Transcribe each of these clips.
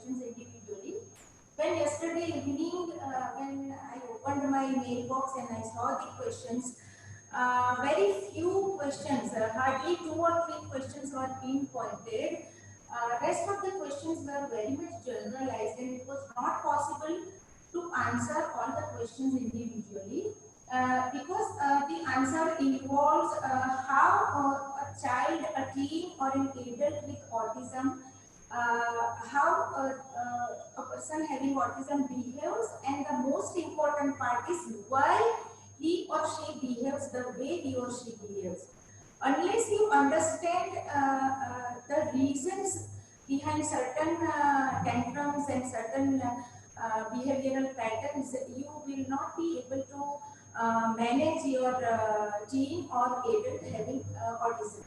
questions individually. When yesterday evening, when I opened my mailbox and I saw the questions, very few questions, hardly 2 or 3 questions were pinpointed. Rest of the questions were very much generalized, and it was not possible to answer all the questions individually. Because the answer involves how a child, a teen, or an adult with autism, how a person having autism behaves, and the most important part is why he or she behaves the way he or she behaves. Unless you understand the reasons behind certain tantrums and certain behavioral patterns, you will not be able to manage your teen or adult having autism.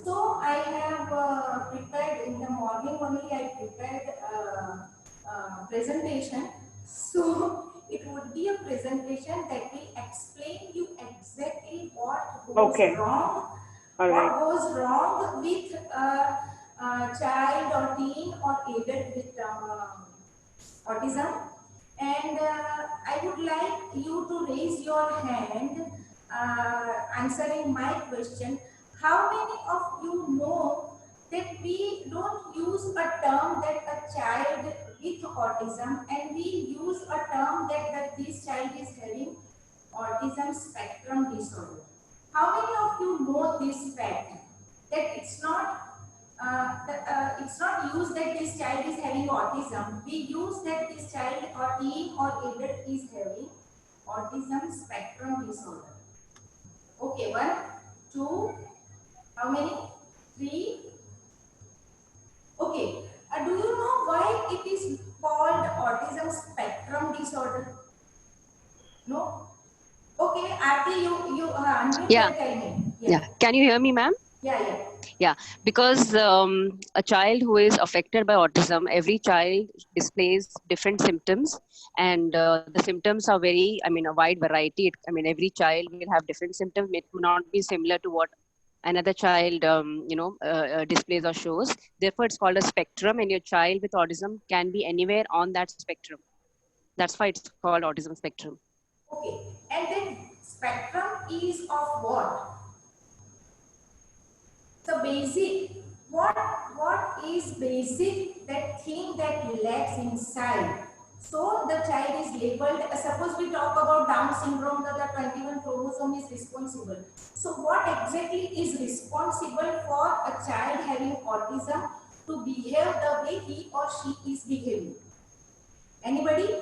So I have prepared in the morning only. I prepared presentation. So it would be a presentation that will explain you exactly what goes wrong, what goes wrong with a child or teen or adult with autism. And I would like you to raise your hand answering my question. How many of you know that we don't use a term that a child with autism, and we use a term that this child is having autism spectrum disorder? How many of you know this fact? That it's not used that this child is having autism. We use that this child or teen or adult is having autism spectrum disorder. Okay, 1, 2, how many? 3. Okay. Do you know why it is called autism spectrum disorder? No? Okay, Aarti, you unmute Yeah. and tell me. Yeah. Can you hear me, ma'am? Yeah. Yeah, because a child who is affected by autism, every child displays different symptoms, and the symptoms are very, I mean, a wide variety. Every child will have different symptoms. It will not be similar to what another child, displays or shows. Therefore, it's called a spectrum, and your child with autism can be anywhere on that spectrum. That's why it's called autism spectrum. Okay, and then spectrum is of what? So basic, what is basic, that thing that lacks inside? So the child is labeled, suppose we talk about Down syndrome, the 21 chromosome is responsible. So what exactly is responsible for a child having autism to behave the way he or she is behaving? Anybody?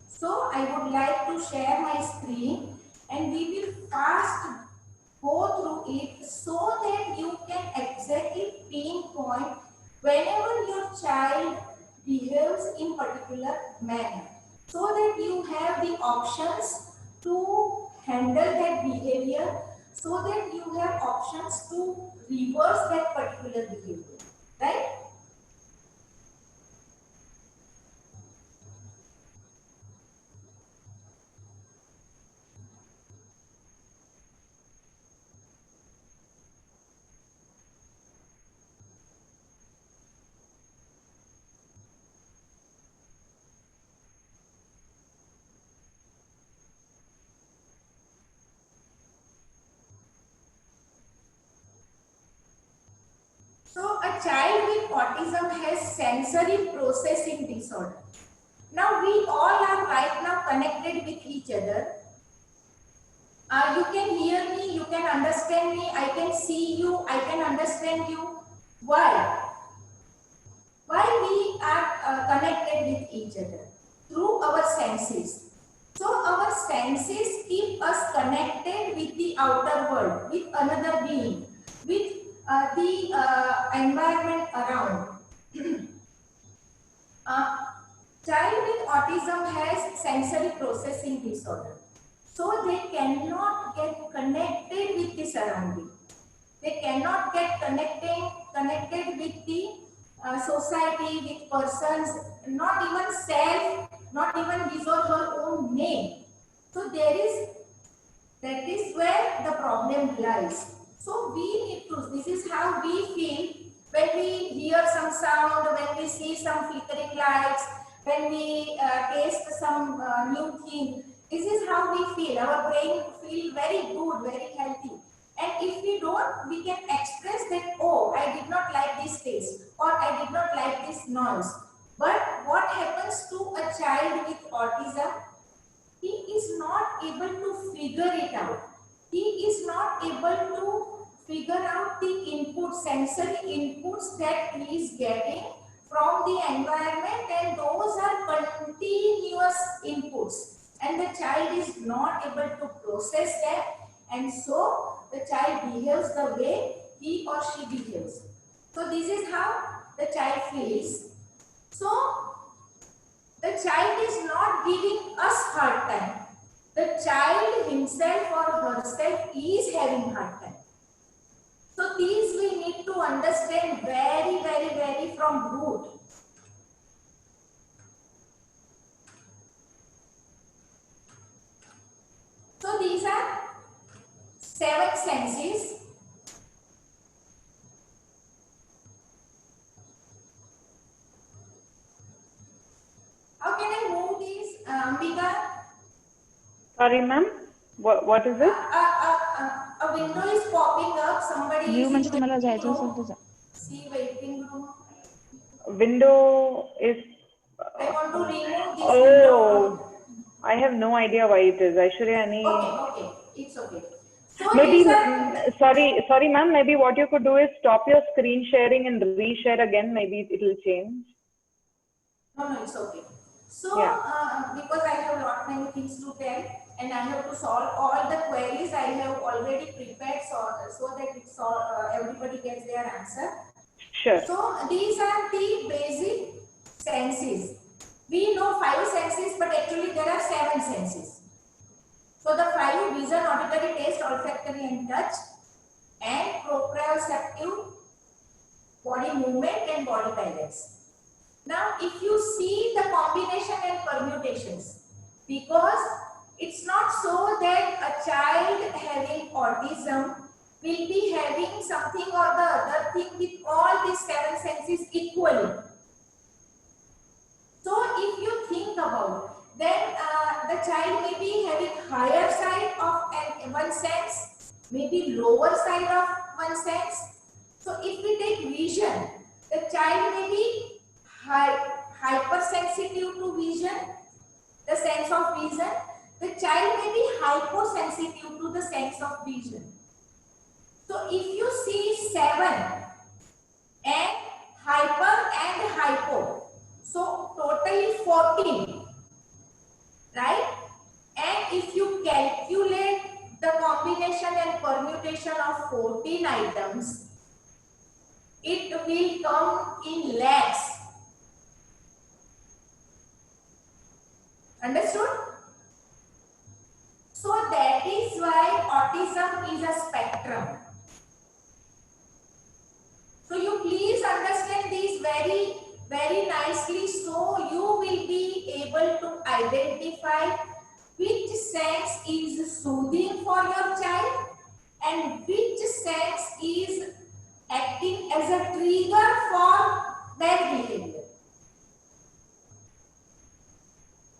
So I would like to share my screen, and we will fast go through it so that you can exactly pinpoint whenever your child behaves in particular manner, so that you have the options to handle that behavior, so that you have options to reverse that particular behavior, right? So a child with autism has sensory processing disorder. Now we all are right now connected with each other. You can hear me, you can understand me, I can see you, I can understand you. Why? Why we are connected with each other? Through our senses. So our senses keep us connected with the outer world, with another being, with the environment around. Child with autism has sensory processing disorder. So they cannot get connected with the surrounding. They cannot get connected with the society, with persons, not even self, not even his or her own name. So that is where the problem lies. So we need to, this is how we feel When we hear some sound, when we see some flickering lights, when we taste some new thing, this is how we feel. Our brain feel very good, very healthy. And if we don't, we can express that, oh, I did not like this taste, or I did not like this noise. But what happens to a child with autism? He is not able to figure it out. He is not able to figure out the input, sensory inputs that he is getting from the environment, and those are continuous inputs, and the child is not able to process them, and so the child behaves the way he or she behaves. So this is how the child feels. So the child is not giving us hard time. The child himself or herself is having hard time. So these we need to understand very from root. So these are 7 senses. How can I move these, Ambika? Sorry, ma'am. What is it? A window is popping up. Somebody is म्हणजे in तुम्हाला waiting जायचं असेल room. तर जा. See waiting room. Window is. I want to remove this window. I have no idea why it is. Aishwarya, any. Okay, it's okay. So Maybe, these are, sorry, ma'am. Maybe what you could do is stop your screen sharing and reshare again. Maybe it will change. no, it's okay. So, Yeah. because I have lot many things to tell, and I have to solve all the queries I have already prepared, so that it's all, everybody gets their answer. Sure. So these are the basic senses. We know 5 senses, but actually there are 7 senses. So the 5: vision, auditory, taste, olfactory, and touch, and proprioceptive, body movement, and body balance. Now, if you see the combination and permutations, because it's not so that a child having autism will be having something or the other thing with all these 7 senses equally. So, if you think about, then the child may be having higher side of one sense, maybe lower side of one sense. So, if we take vision, the child may be hypersensitive to vision, the sense of vision. The child may be hyposensitive to the sense of vision. So if you see 7 and hyper and hypo, so totally 14, right? And if you calculate the combination and permutation of 14 items, it will come in lakhs. Understood? So that is why autism is a spectrum. So you please understand this very nicely, so you will be able to identify which sense is soothing for your child and which sense is acting as a trigger for their behavior.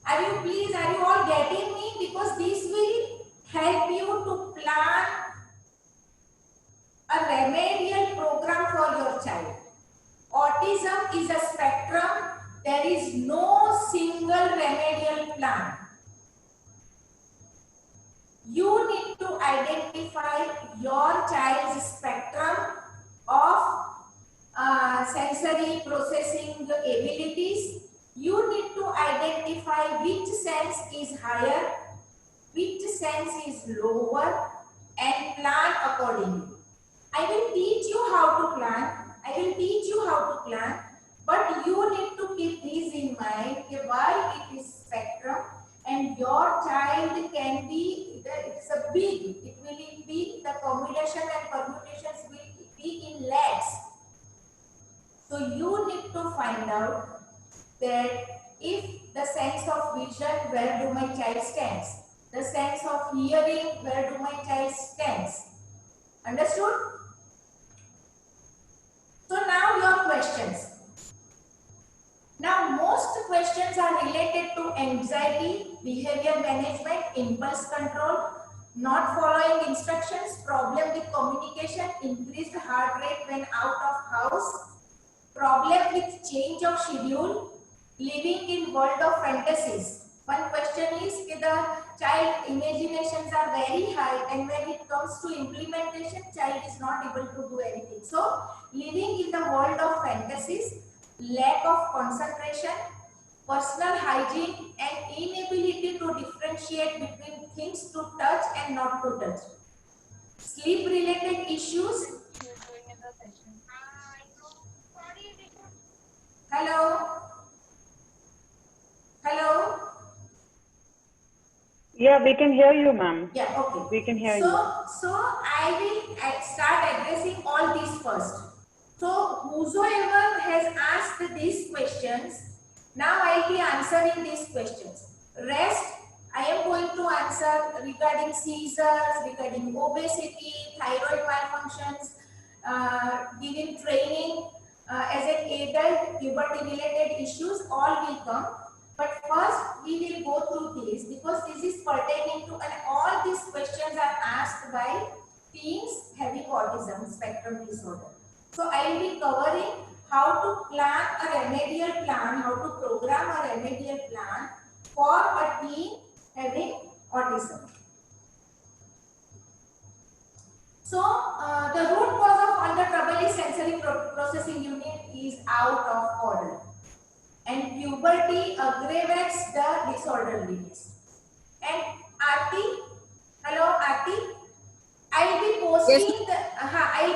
Are you all getting me? Because this will help you to plan a remedial program for your child. Autism is a spectrum. There is no single remedial plan. You need to identify your child's spectrum of sensory processing abilities. You need to identify which sense is higher, which sense is lower, and plan accordingly. I will teach you how to plan. But you need to keep this in mind, why it is spectrum, and your child can be, it's a big, it will be, the combination and permutations will be in lakhs. So you need to find out that if the sense of vision, where do my child stands? The sense of hearing, where do my child stands? Understood? So now your questions. Now most questions are related to anxiety, behavior management, impulse control, not following instructions, problem with communication, increased heart rate when out of house, problem with change of schedule, living in world of fantasies. One question is that the child imaginations are very high, and when it comes to implementation, child is not able to do anything. So living in the world of fantasies, lack of concentration, personal hygiene, and inability to differentiate between things to touch and not to touch. Sleep related issues. Hello. Hello. Yeah, we can hear you, ma'am. Yeah, okay. We can hear so, you. So I will start addressing all these first. So whosoever has asked these questions, now I will be answering these questions. Rest, I am going to answer regarding seizures, regarding obesity, thyroid malfunctions, giving training as an adult, puberty related issues, all will come. But first, we will go through this because this is pertaining to, and all these questions are asked by teens having autism spectrum disorder. So I will be covering how to plan a remedial plan, how to program a remedial plan for a teen having autism. So the root cause of all the trouble is sensory processing unit is out of order, and puberty aggravates the disorderliness. And Aarti, hello Aarti, I will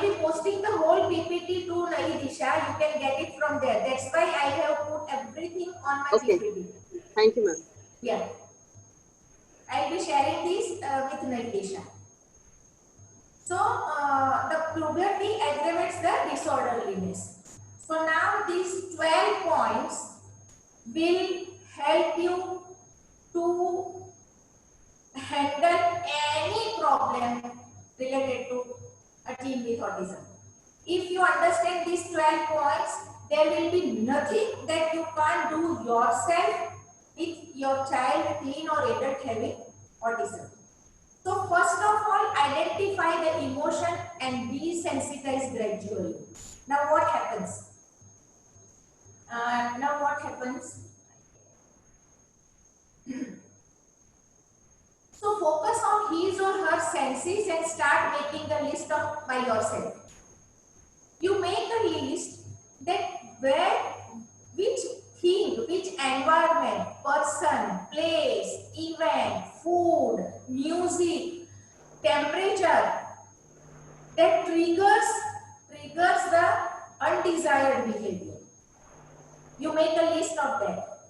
be posting the whole PPT to Nayi Disha. You can get it from there. That's why I have put everything on my Okay. PPT. Thank you, ma'am. Yeah, I will be sharing this with Nayi Disha. So the puberty aggravates the disorderliness. So now these 12 points will help you to handle any problem related to a teen with autism. If you understand these 12 points, there will be nothing that you can't do yourself with your child, teen or adult having autism. So first of all, identify the emotion and desensitize gradually. Now what happens? So focus on his or her senses and start making the list of by yourself. You make a list that which thing, which environment, person, place, event, food, music, temperature that triggers the undesired behavior. You make a list of that.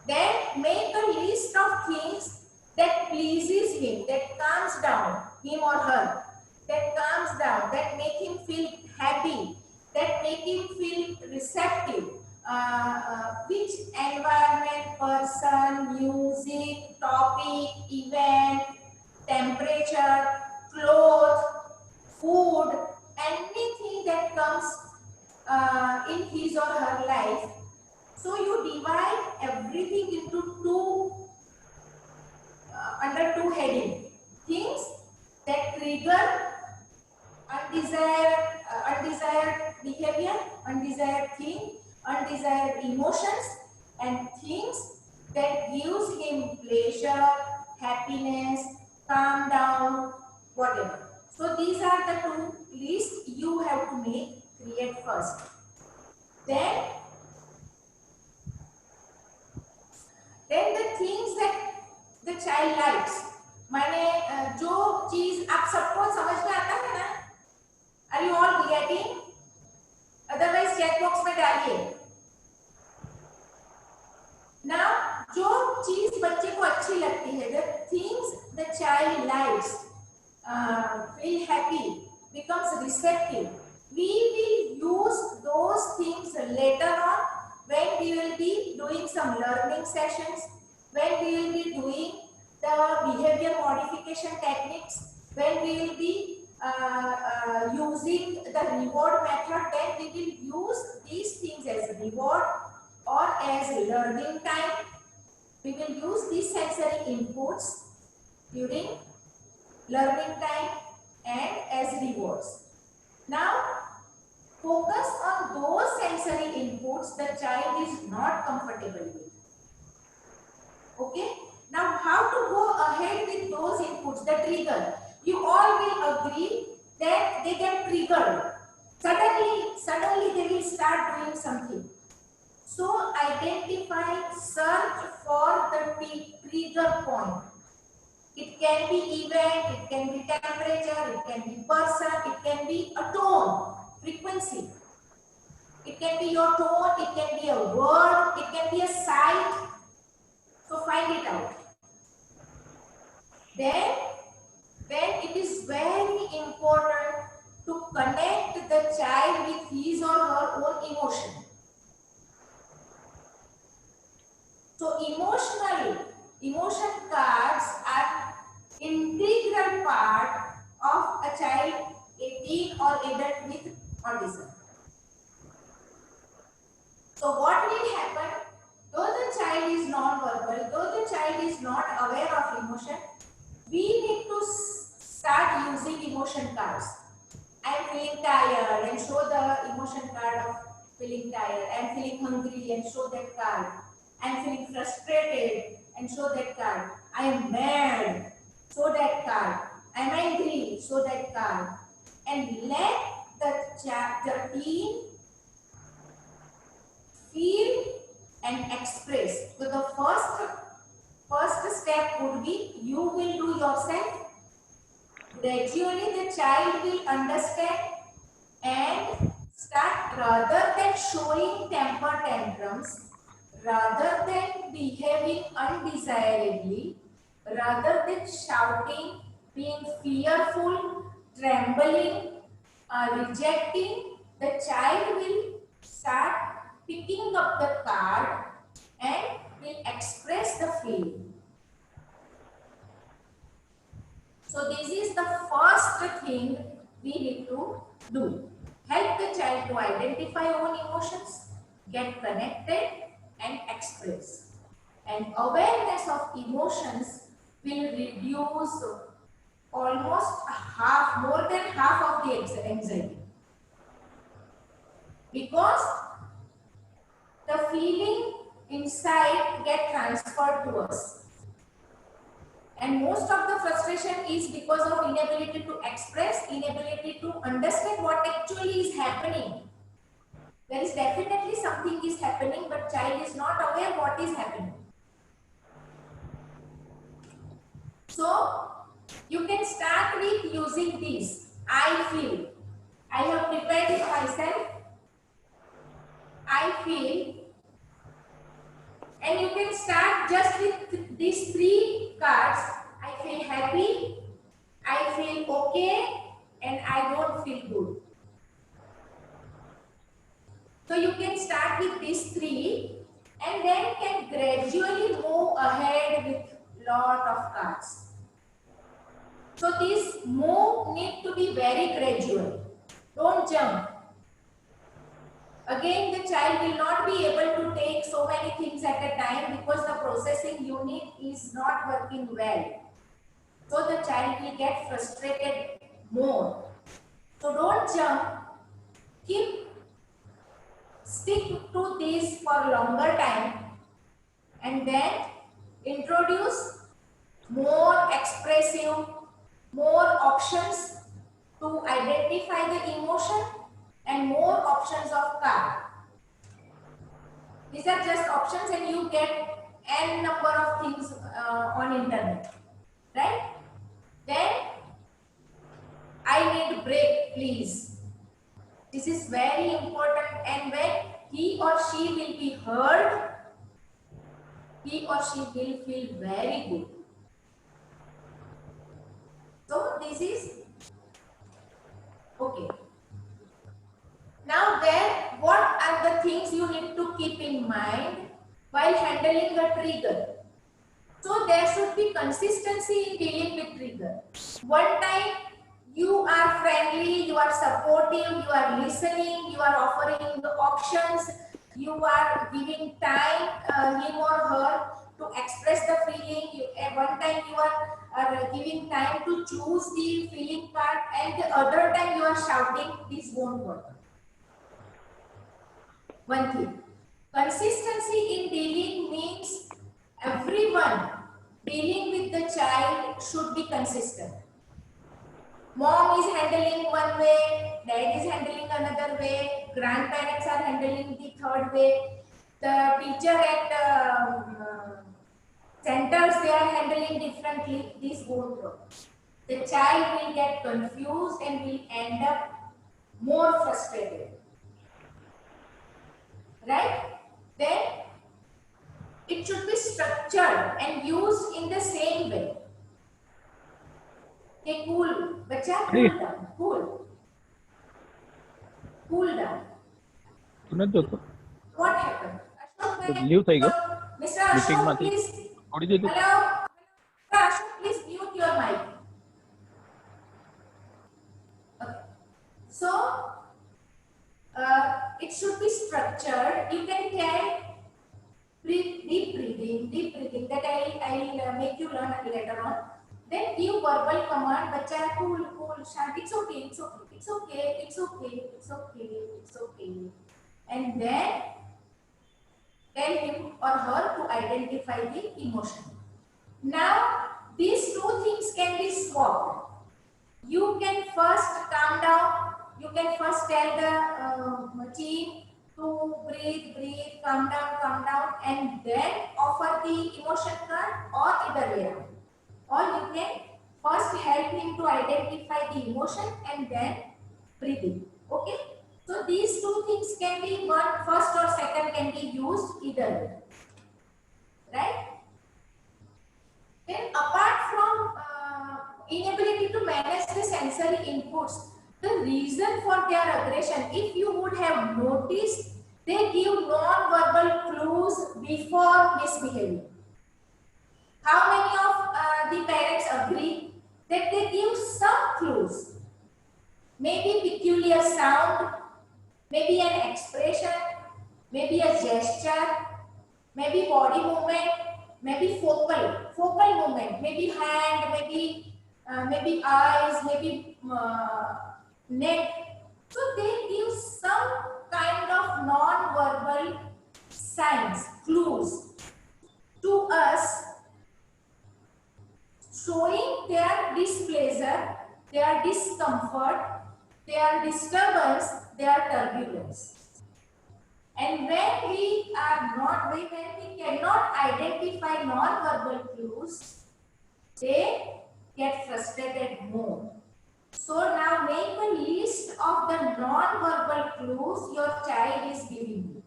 Then make a list of things that pleases him, that calms down him or her, that calms down, that make him feel happy, that make him feel receptive. Which environment, person, music, topic, event, temperature, clothes, food, anything that comes in his or her life. So you divide everything into under two headings: things that trigger undesired behavior, undesired thing, undesired emotions, and things that gives him pleasure, happiness, calm down, whatever. So these are the two lists you have to create first. Then the things that the child likes, माने जो चीज आप सबको समझ में आता है ना, are you all getting? Otherwise chat box में डालिए. Now जो चीज बच्चे को अच्छी लगती है, the things the child likes, feel happy, becomes receptive, we will use those things later on when we will be doing some learning sessions, when we will be doing the behavior modification techniques, when we will be using the reward method, then we will use these things as reward or as learning time. We will use these sensory inputs during learning time and as rewards. Now, focus on those sensory inputs the child is not comfortable with. Okay? Now, how to go ahead with those inputs, the trigger? You all will agree that they get triggered. Suddenly they will start doing something. So, identify, search for the trigger point. It can be event, it can be temperature, it can be person, it can be a tone, frequency. It can be your tone, it can be a word, it can be a sight. So find it out. Then it is very important to connect the child with his or her own emotion. So emotion cards are integral part of a child, a teen or adult with autism. So what will happen? Though the child is non-verbal, though the child is not aware of emotion, we need to start using emotion cards. I am feeling tired and show the emotion card of feeling tired. I am feeling hungry and show that card. I am feeling frustrated and show that card. I am mad, show that card. I am angry, show that card. And let the teen feel and express. So the first step would be you will do yourself. Gradually the child will understand and start, rather than showing temper tantrums, rather than behaving undesirably, rather than shouting, being fearful, trembling, rejecting, the child will start picking up the card and will express the feeling. So this is the first thing we need to do. Help the child to identify own emotions, get connected and express. And awareness of emotions will reduce almost more than half of the anxiety. Because the feeling inside get transferred to us. And most of the frustration is because of inability to express, inability to understand what actually is happening. There is definitely something is happening, but child is not aware what is happening. So, you can start with using this. I feel. I have prepared it myself. I feel. And you can start just with these 3 cards. I feel happy, I feel okay, and I don't feel good. So you can start with these 3 and then can gradually move ahead with lot of cards. So this move need to be very gradual. Don't jump. Again, the child will not be able to take so many things at a time because the processing unit is not working well. So the child will get frustrated more. So don't jump. Stick to this for longer time and then introduce more expressive, more options to identify the emotion and more options of card. These are just options and you get n number of things on internet, right? Then I need break, please. This is very important, and when he or she will be heard, he or she will feel very good. So this is okay. Now then, what are the things you need to keep in mind while handling the trigger? So there should be consistency in dealing with trigger. One time You are friendly, you are supportive, you are listening, you are offering the options, you are giving time him or her to express the feeling. At one time you are giving time to choose the feeling part, and the other time you are shouting, this won't work. One thing. Consistency in dealing means everyone dealing with the child should be consistent. Mom is handling one way, dad is handling another way, grandparents are handling the third way, the teacher at centers, they are handling differently. This won't work. The child will get confused and will end up more frustrated. Right? Then it should be structured and used in the same way. Okay, cool. Bacha, cool down. Cool down. What happened? Leave થઈ ગયો Mr. Meeting Ashok, માંથી please. છોડી દીધું. Hello. Mr. Ashok, please mute your mic. Okay. So, it should be structured. You can tell deep breathing. That I'll make you learn later on. Then give verbal command. Bacha, cool, shant. It's okay. And then tell him or her to identify the emotion. Now, these two things can be swapped. You can first calm down. You can first tell the team to breathe, calm down, and then offer the emotion card, or either way around. Or you can first help him to identify the emotion and then breathing. Okay? So these two things can be one, first or second can be used either way. Right? Then apart from inability to manage the sensory inputs, the reason for their aggression, if you would have noticed, they give non-verbal clues before misbehaving. How many of the parents agree that they give some clues? Maybe peculiar sound, maybe an expression, maybe a gesture, maybe body movement, maybe focal movement, maybe hand, maybe eyes, maybe neck. So they give some kind of non-verbal signs, clues to us, showing their displeasure, their discomfort, their disturbance, their turbulence. And when we cannot identify non-verbal clues, they get frustrated more. So now make a list of the non-verbal clues your child is giving you.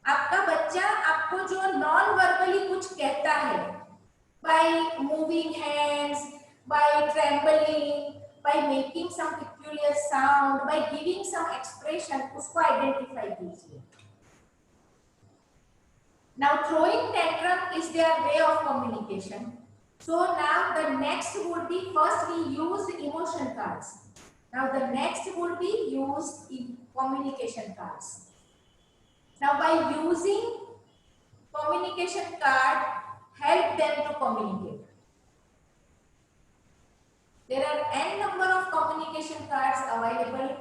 आपका बच्चा आपको जो non-verbally कुछ कहता है, by moving hands, by trembling, by making some peculiar sound, by giving some expression, उसको identify कीजिए. Now throwing tantrum is their way of communication. So now the next would be, first we used emotion cards. Now the next would be used in communication cards. Now by using communication card, help them to communicate. There are n number of communication cards available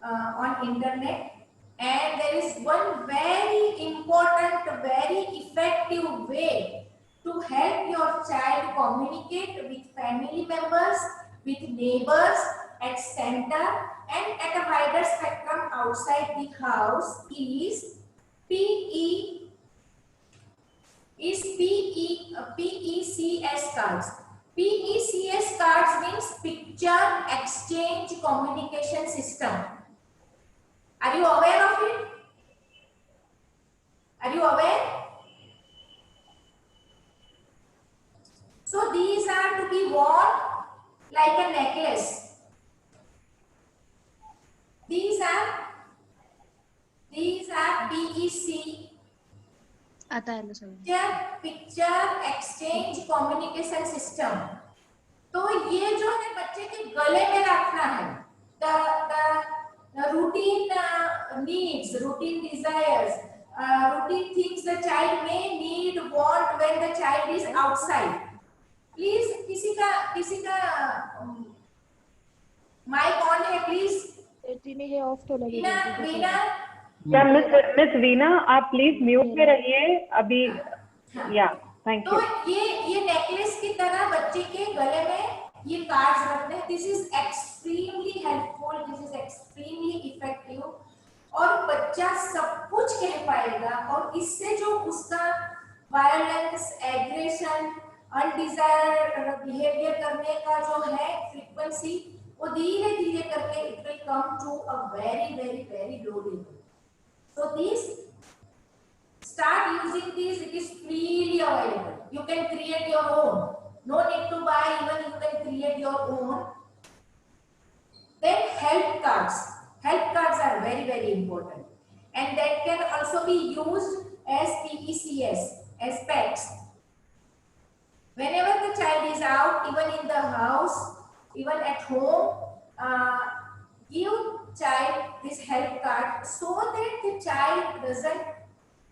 on internet, and there is one very important, very effective way to help your child communicate with family members, with neighbors, at center, and at a wider spectrum outside the house is PECS cards. PECS cards means Picture Exchange Communication System. Are you aware of it? Are you aware? So these are to be worn like a necklace. These are PEC, Picture Exchange Communication System. तो ये जो है बच्चे के गले में रखना है। The routine needs, routine desires, routine things the child may need, want when the child is outside. Please किसी का माइक ऑन है प्लीज। वीना क्या मिस वीना आप प्लीज म्यूट पे रहिए अभी। या थैंक तो यू। ये नेकलेस की तरह बच्चे के गले में ये कार्ड्स रखते हैं। This is extremely helpful, this is extremely effective और बच्चा सब कुछ कह पाएगा और इससे जो उसका वायलेंस, एग्रेशन, अनडिजायर्ड बिहेवियर करने का जो है फ्रीक्वेंसी वो धीरे धीरे करके it will come to a very very very low level. So these, start using these, it is freely available. You can create your own. No need to buy, even you can create your own. Then help cards. Help cards are very very important. And that can also be used as PECS, as pets. Whenever the child is out, even in the house, even at home, give child this help card so that the child doesn't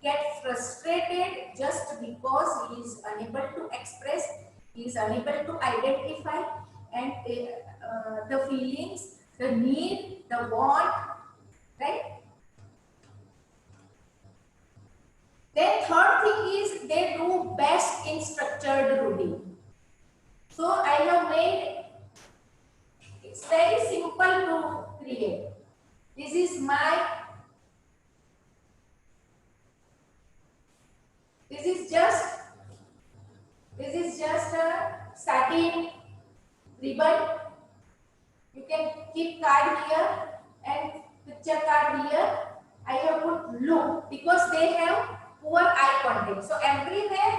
get frustrated just because he is unable to express, he is unable to identify and the feelings, the need, the want, right? Then third thing is they do best in structured routine. So I have made, it's very simple to create. This is just a satin ribbon. You can keep card here and picture card here. I have put look because they have poor eye contact. So everywhere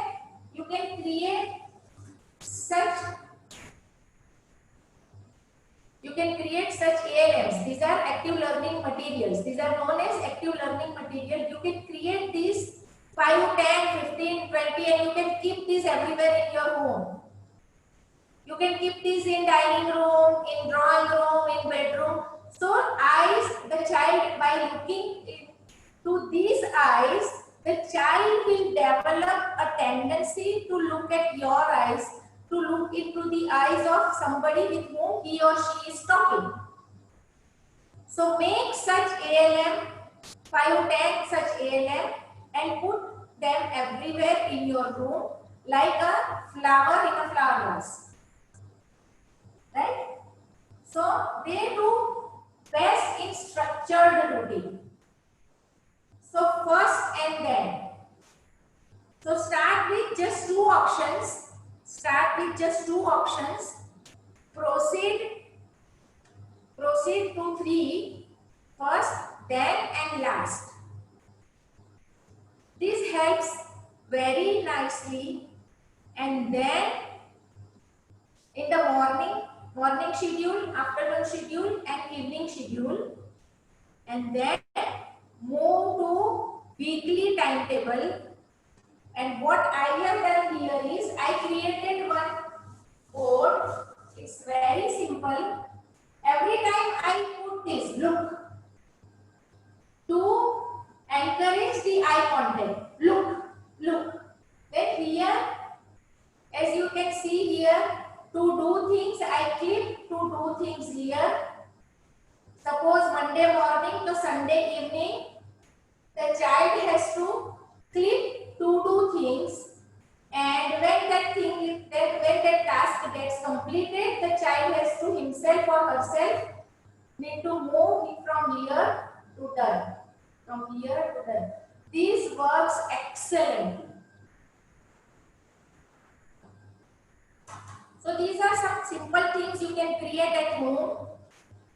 you can create such ALMs. These are active learning materials. These are known as active learning material. You can create these 5, 10, 15, 20 and you can keep these everywhere in your home. You can keep these in dining room, in drawing room, in bedroom. So eyes, the child, by looking to these eyes, the child will develop a tendency to look at your eyes, to look into the eyes of somebody with whom he or she is talking. So make such ALM, 5, 10 such ALM and put them everywhere in your room like a flower in a flower vase. Right? So they do best in structured routine. So first and then. So start with just 2 options. Proceed to 3. First, then and last. This helps very nicely. And then in the morning schedule, afternoon schedule and evening schedule. And then move to weekly timetable. And what I have done here is I created one board. It's very simple. Every time I put this, look, to encourage the eye contact. Look. Then here, as you can see here, to do things, I click to do things here. Suppose Monday morning to Sunday evening, the child has to click to do things. And when that task gets completed, the child has to himself or herself need to move from here to done. From here to done. This works excellently. So these are some simple things you can create at home.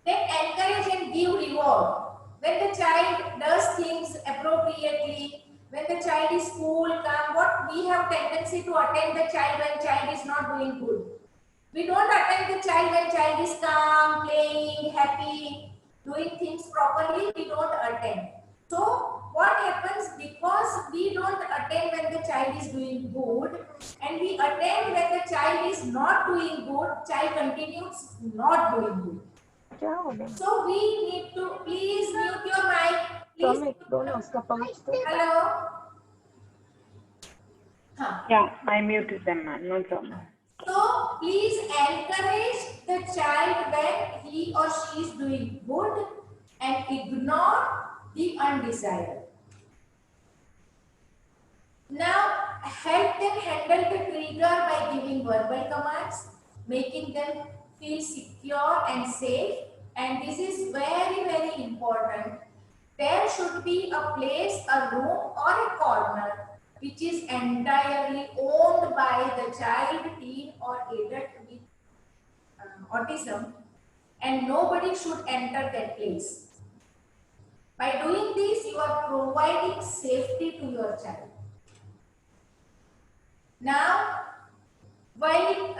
Then encourage and give reward. When the child does things appropriately, when the child is cool, calm, what we have tendency to attend the child when child is not doing good. We don't attend the child when child is calm, playing, happy, doing things properly. We don't attend. So what happens, because we don't attend when the child is doing good and we attend when the child is not doing good, child continues not doing good. So we need to please mute your mic. Please. Hello. Huh. Yeah, I muted them, man. No problem. So please encourage the child when he or she is doing good and ignore the undesired. Now help them handle the trigger by giving verbal commands, making them feel secure and safe. And this is very, very important. There should be a place, a room or a corner which is entirely owned by the child, teen or adult with autism, and nobody should enter that place. By doing this, you are providing safety to your child. Now, while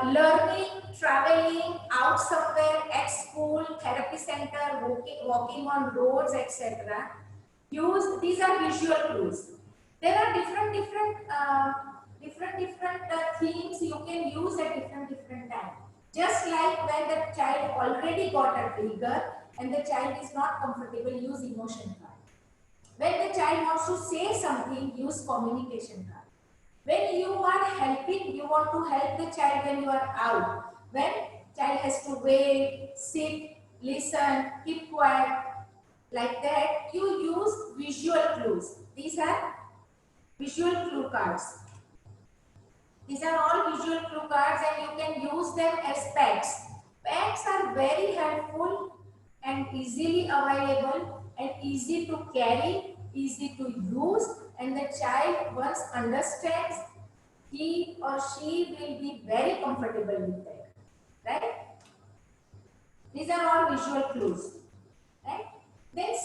learning, traveling out somewhere at school, therapy center, walking on roads, etc., these are visual clues. There are different themes you can use at different times. Just like when the child already got a trigger and the child is not comfortable, use emotion card. When the child wants to say something, use communication card. When you are helping, you want to help the child when you are out. When child has to wait, sit, listen, keep quiet, like that, you use visual clues. These are visual clue cards. These are all visual clue cards and you can use them as packs. Packs are very helpful and easily available and easy to carry, easy to use, and the child once understands, he or she will be very comfortable with that, right? These are all visual clues, right? Then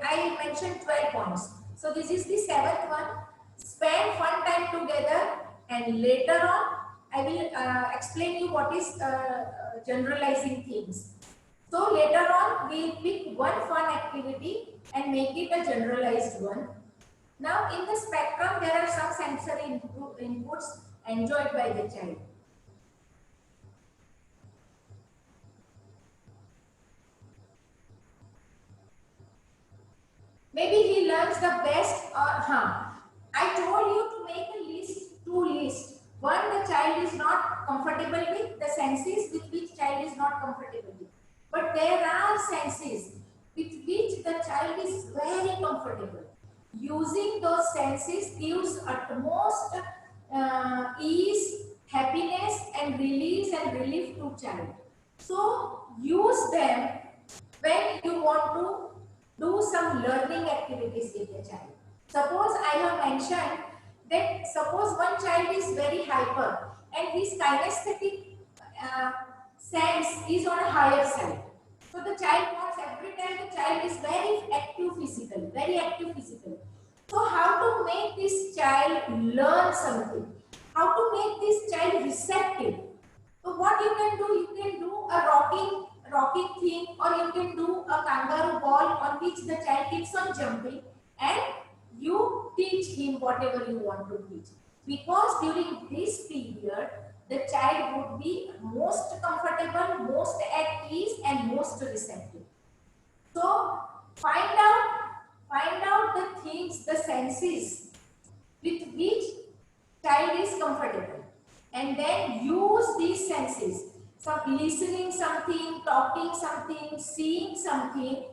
I mentioned 12 points. So this is the 7th one. Spend fun time together, and later on I will explain you what is generalizing things. So later on we pick one fun activity and make it a generalized one. Now in the spectrum there are some sensory inputs enjoyed by the child. Maybe he learns the best I told you to make a list, 2 lists. One, the child is not comfortable with, the senses with which child is not comfortable with. But there are senses with which the child is very comfortable. Using those senses gives utmost ease, happiness and release and relief to child. So use them when you want to do some learning activities with the child. Suppose I have mentioned that suppose one child is very hyper and his kinesthetic sense is on a higher side. So the child wants, every time the child is very active physically. So how to make this child learn something? How to make this child receptive? So what you can do a rocking thing, or you can do a kangaroo ball on which the child keeps on jumping and you teach him whatever you want to teach. Because during this period, the child would be most comfortable, most at ease and most receptive. So find out the things, the senses with which child is comfortable, and then use these senses. So listening something, talking something, seeing something,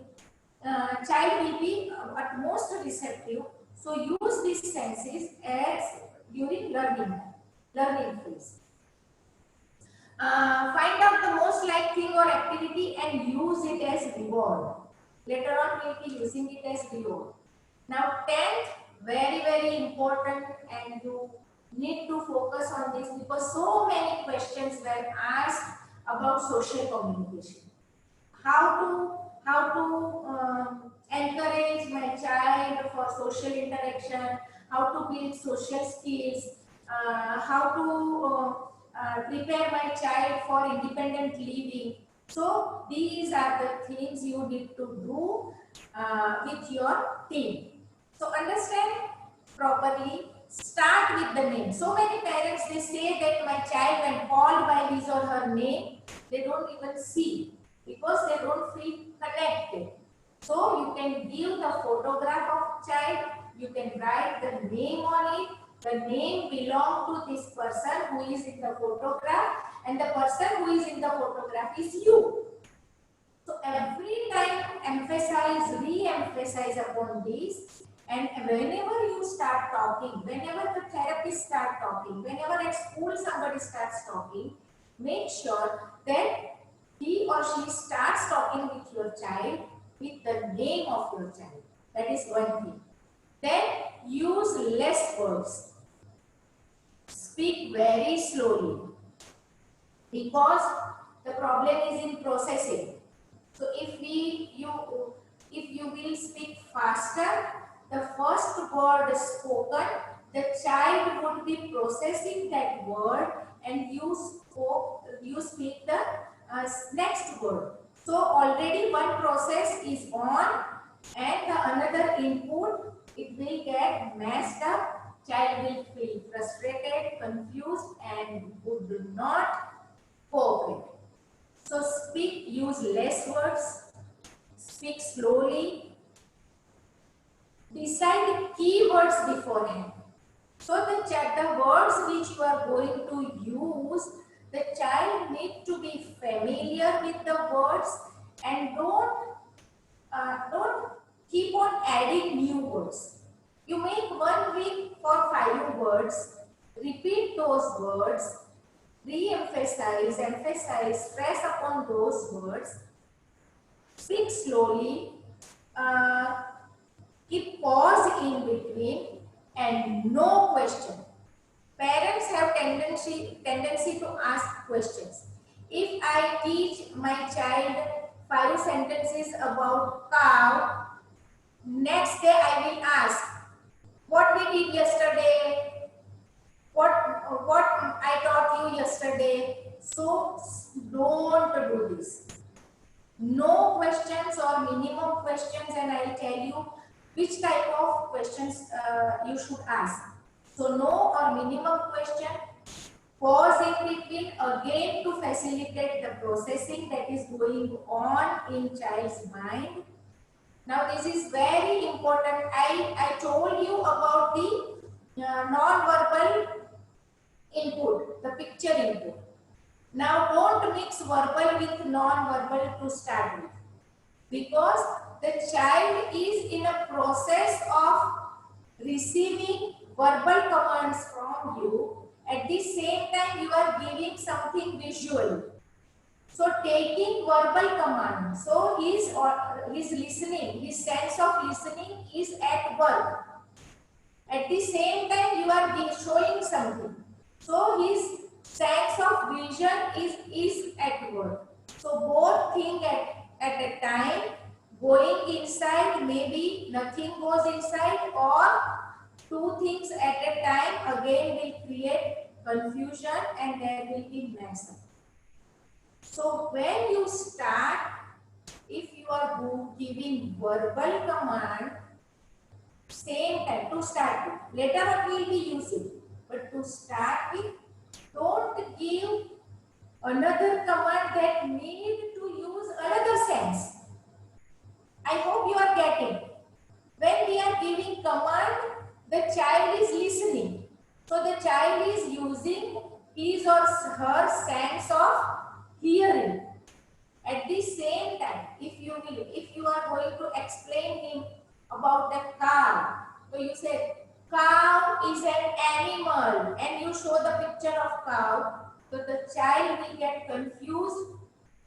child will be at most receptive. So use these senses as during learning phase. Find out the most liked thing or activity and use it as reward. Later on we will be using it as reward. Now 10th, very important, and you need to focus on this because so many questions were asked about social communication. How to encourage my child for social interaction, how to build social skills, how to prepare my child for independent living. So these are the things you need to do with your team. So understand properly, start with the name. So many parents, they say that my child when called by his or her name, they don't even see because they don't feel connected. So you can give the photograph of child, you can write the name on it. The name belongs to this person who is in the photograph, and the person who is in the photograph is you. So every time emphasize, re-emphasize upon this, and whenever you start talking, whenever the therapist start talking, whenever at school somebody starts talking, make sure that he or she starts talking with your child with the name of your child. That is one thing. Then use less words. Speak very slowly because the problem is in processing. So if you will speak faster, the first word spoken, the child would be processing that word, and you speak the next word. So already one process is on, and the another input, it will get messed up. Child will feel frustrated, confused, and would not cooperate. So use less words, speak slowly, decide the keywords beforehand. So the words which you are going to use, the child needs to be familiar with the words, and don't keep on adding new words. You make 1 week for 5 words, repeat those words, re-emphasize, emphasize, stress upon those words, speak slowly, keep pause in between, and no question. Parents have tendency to ask questions. If I teach my child 5 sentences about cow, next day I will ask, what we did yesterday? What I taught you yesterday? So don't do this. No questions or minimum questions, and I'll tell you which type of questions you should ask. So no or minimum question, pause in between again to facilitate the processing that is going on in child's mind. Now this is very important. I told you about the non-verbal input, the picture input. Now don't mix verbal with non-verbal to start with, because the child is in a process of receiving verbal commands from you. At the same time, you are giving something visual. So taking verbal command, so his listening, his sense of listening is at work. At the same time, you are showing something. So his sense of vision is at work. So both things at a time, going inside, maybe nothing goes inside, or 2 things at a time again will create confusion and there will be mess up. So when you start, if you are giving verbal command, same time to start with. Later on we will be using, but to start with, don't give another command that need to use another sense. I hope you are getting. When we are giving command, the child is listening. So the child is using his or her sense of hearing. At the same time, if you are going to explain him about the cow, so you say cow is an animal, and you show the picture of cow, so the child will get confused.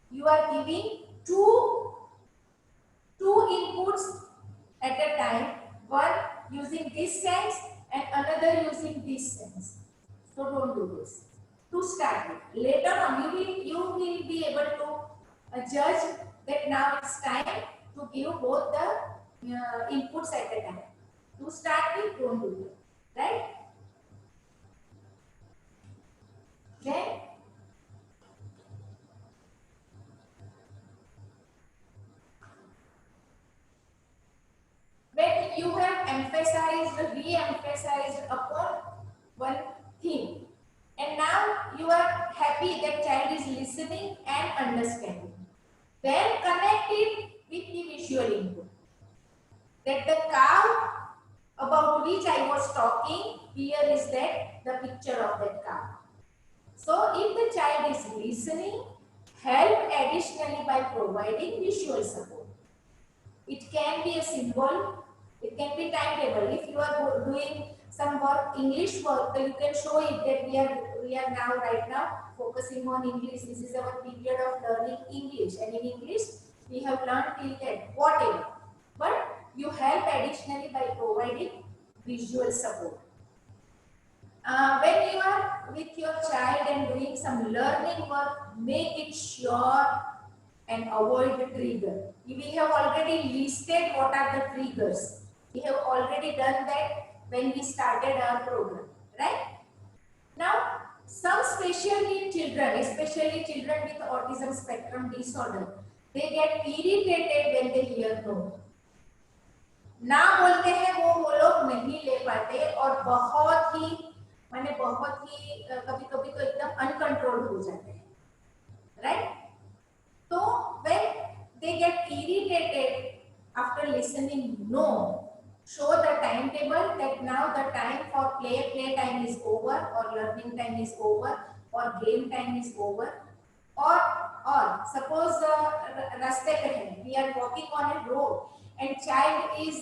You are giving two inputs at a time, one using this sense and another using this sense. So don't do this. To start with, later on you will be able to judge that now it's time to give both the inputs at a time. To start with, don't do that, right? Then when you have emphasized, re-emphasized upon you are happy that child is listening and understanding. Then connect it with the visual input. That the cow about which I was talking, here is that the picture of that cow. So if the child is listening, help additionally by providing visual support. It can be a symbol, it can be timetable. If you are doing some work, English work, you can show it that we are now right now focusing on English. This is our period of learning English, and in English we have learned till that, whatever. But you help additionally by providing visual support. When you are with your child and doing some learning work, make it sure and avoid the trigger. We have already listed what are the triggers. We have already done that when we started our program, right? Now, some special need children, especially children with autism spectrum disorder, they get irritated when they hear no. ना बोलते हैं वो लोग नहीं ले पाते और बहुत ही कभी-कभी तो एकदम अनकंट्रोल्ड हो जाते हैं, राइट? तो when they get irritated after listening no, show the timetable that now the time for play time is over, or learning time is over, or game time is over, or suppose raste pe hai, we are walking on a road and child is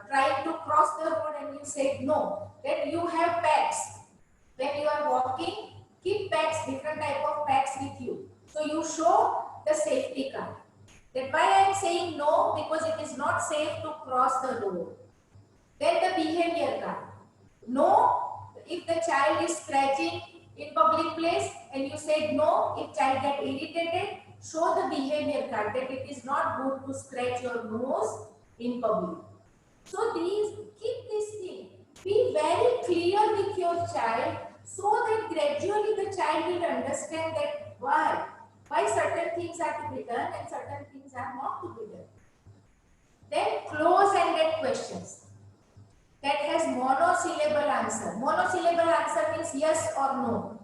trying to cross the road and you say no, then you have packs. When you are walking, keep packs, different type of packs with you. So you show the safety card. That why I am saying no, because it is not safe to cross the road. Then the behavior card. No, if the child is scratching in public place and you said no, if child get irritated, show the behavior card that it is not good to scratch your nose in public. So keep this thing. Be very clear with your child so that gradually the child will understand that why certain things are to be done and certain things are not to be done. Then close-ended questions that has monosyllable answer. Monosyllable answer means yes or no.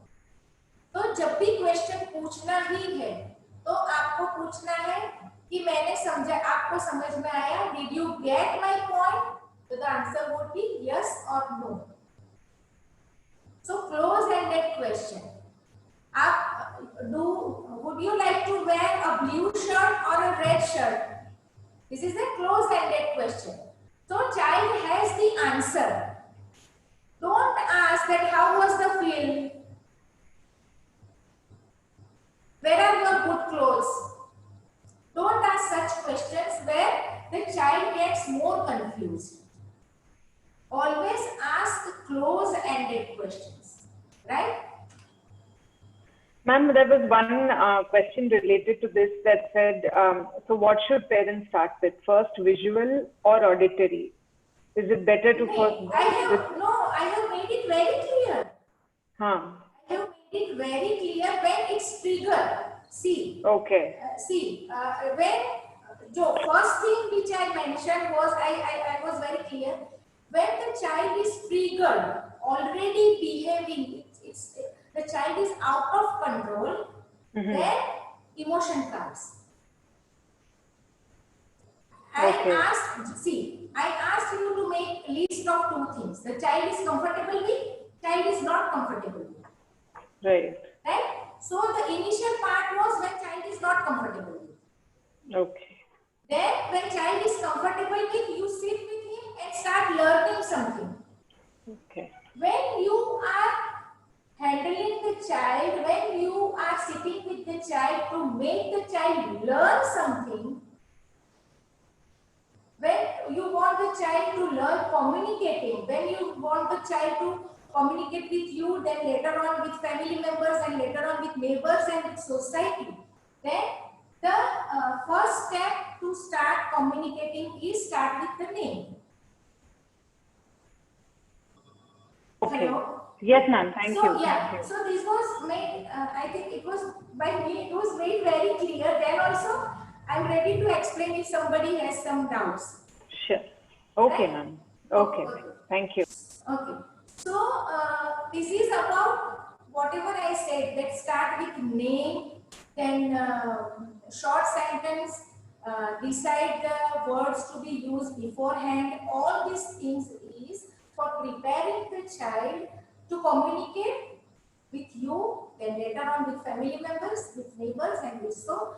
तो जब भी question पूछना ही है तो आपको पूछना है कि मैंने समझा, आपको समझ में आया, did you get my point? So the answer would be yes or no. So close-ended question. Would you like to wear a blue shirt or a red shirt? This is a close-ended question. So child has the answer. Don't ask that how was the film? Where are your good clothes? Don't ask such questions where the child gets more confused. Always ask close-ended questions, right? Ma'am, there was one question related to this that said, so what should parents start with? First visual or auditory? Is it better to first... I have made it very clear. Huh. I have made it very clear when it's triggered. See. Okay. When the first thing which I mentioned was, I was very clear. When the child is triggered, already behaving, the child is out of control, then emotion comes. Okay. I asked you to make a list of two things. The child is comfortable with, child is not comfortable with. Right. Right? So the initial part was when child is not comfortable with. Okay. Then when child is comfortable with, you sit with him and start learning something. Okay. When you are handling the child, when you are sitting with the child to make the child learn something, when you want the child to learn communicating, when you want the child to communicate with you, then later on with family members and later on with neighbors and with society, then the first step to start communicating is start with the name. Okay. Hello? Yes, ma'am. Thank you. Yeah. Thank you. So this was made, I think it was by me, it was made very clear. Then also, I'm ready to explain if somebody has some doubts. Sure. Okay, Right? ma'am. Okay. Okay. Thank you. Okay. So, this is about whatever I said, let's start with name, then short sentence, decide the words to be used beforehand. All these things is for preparing the child to communicate with you, then later on with family members, with neighbors, and this. So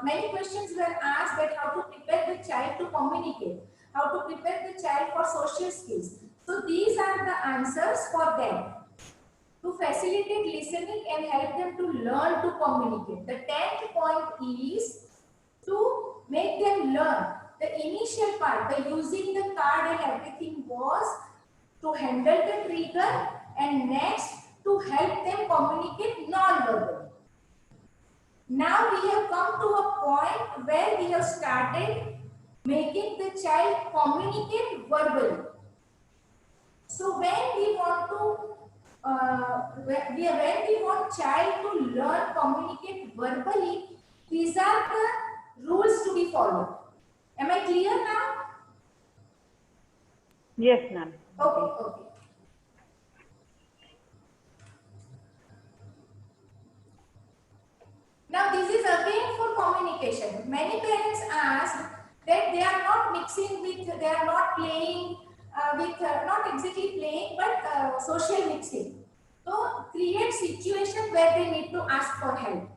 many questions were asked that how to prepare the child to communicate, how to prepare the child for social skills. So these are the answers for them. To facilitate listening and help them to learn to communicate. The 10th point is to make them learn. The initial part, the using the card and everything was to handle the trigger, and next to help them communicate non-verbally. Now we have come to a point where we have started making the child communicate verbally. So when we want to when we want child to learn communicate verbally, these are the rules to be followed. Am I clear now? Yes, ma'am. Okay. Now this is again for communication. Many parents ask that they are not mixing with, they are not playing with, not exactly playing, but social mixing. So create situation where they need to ask for help,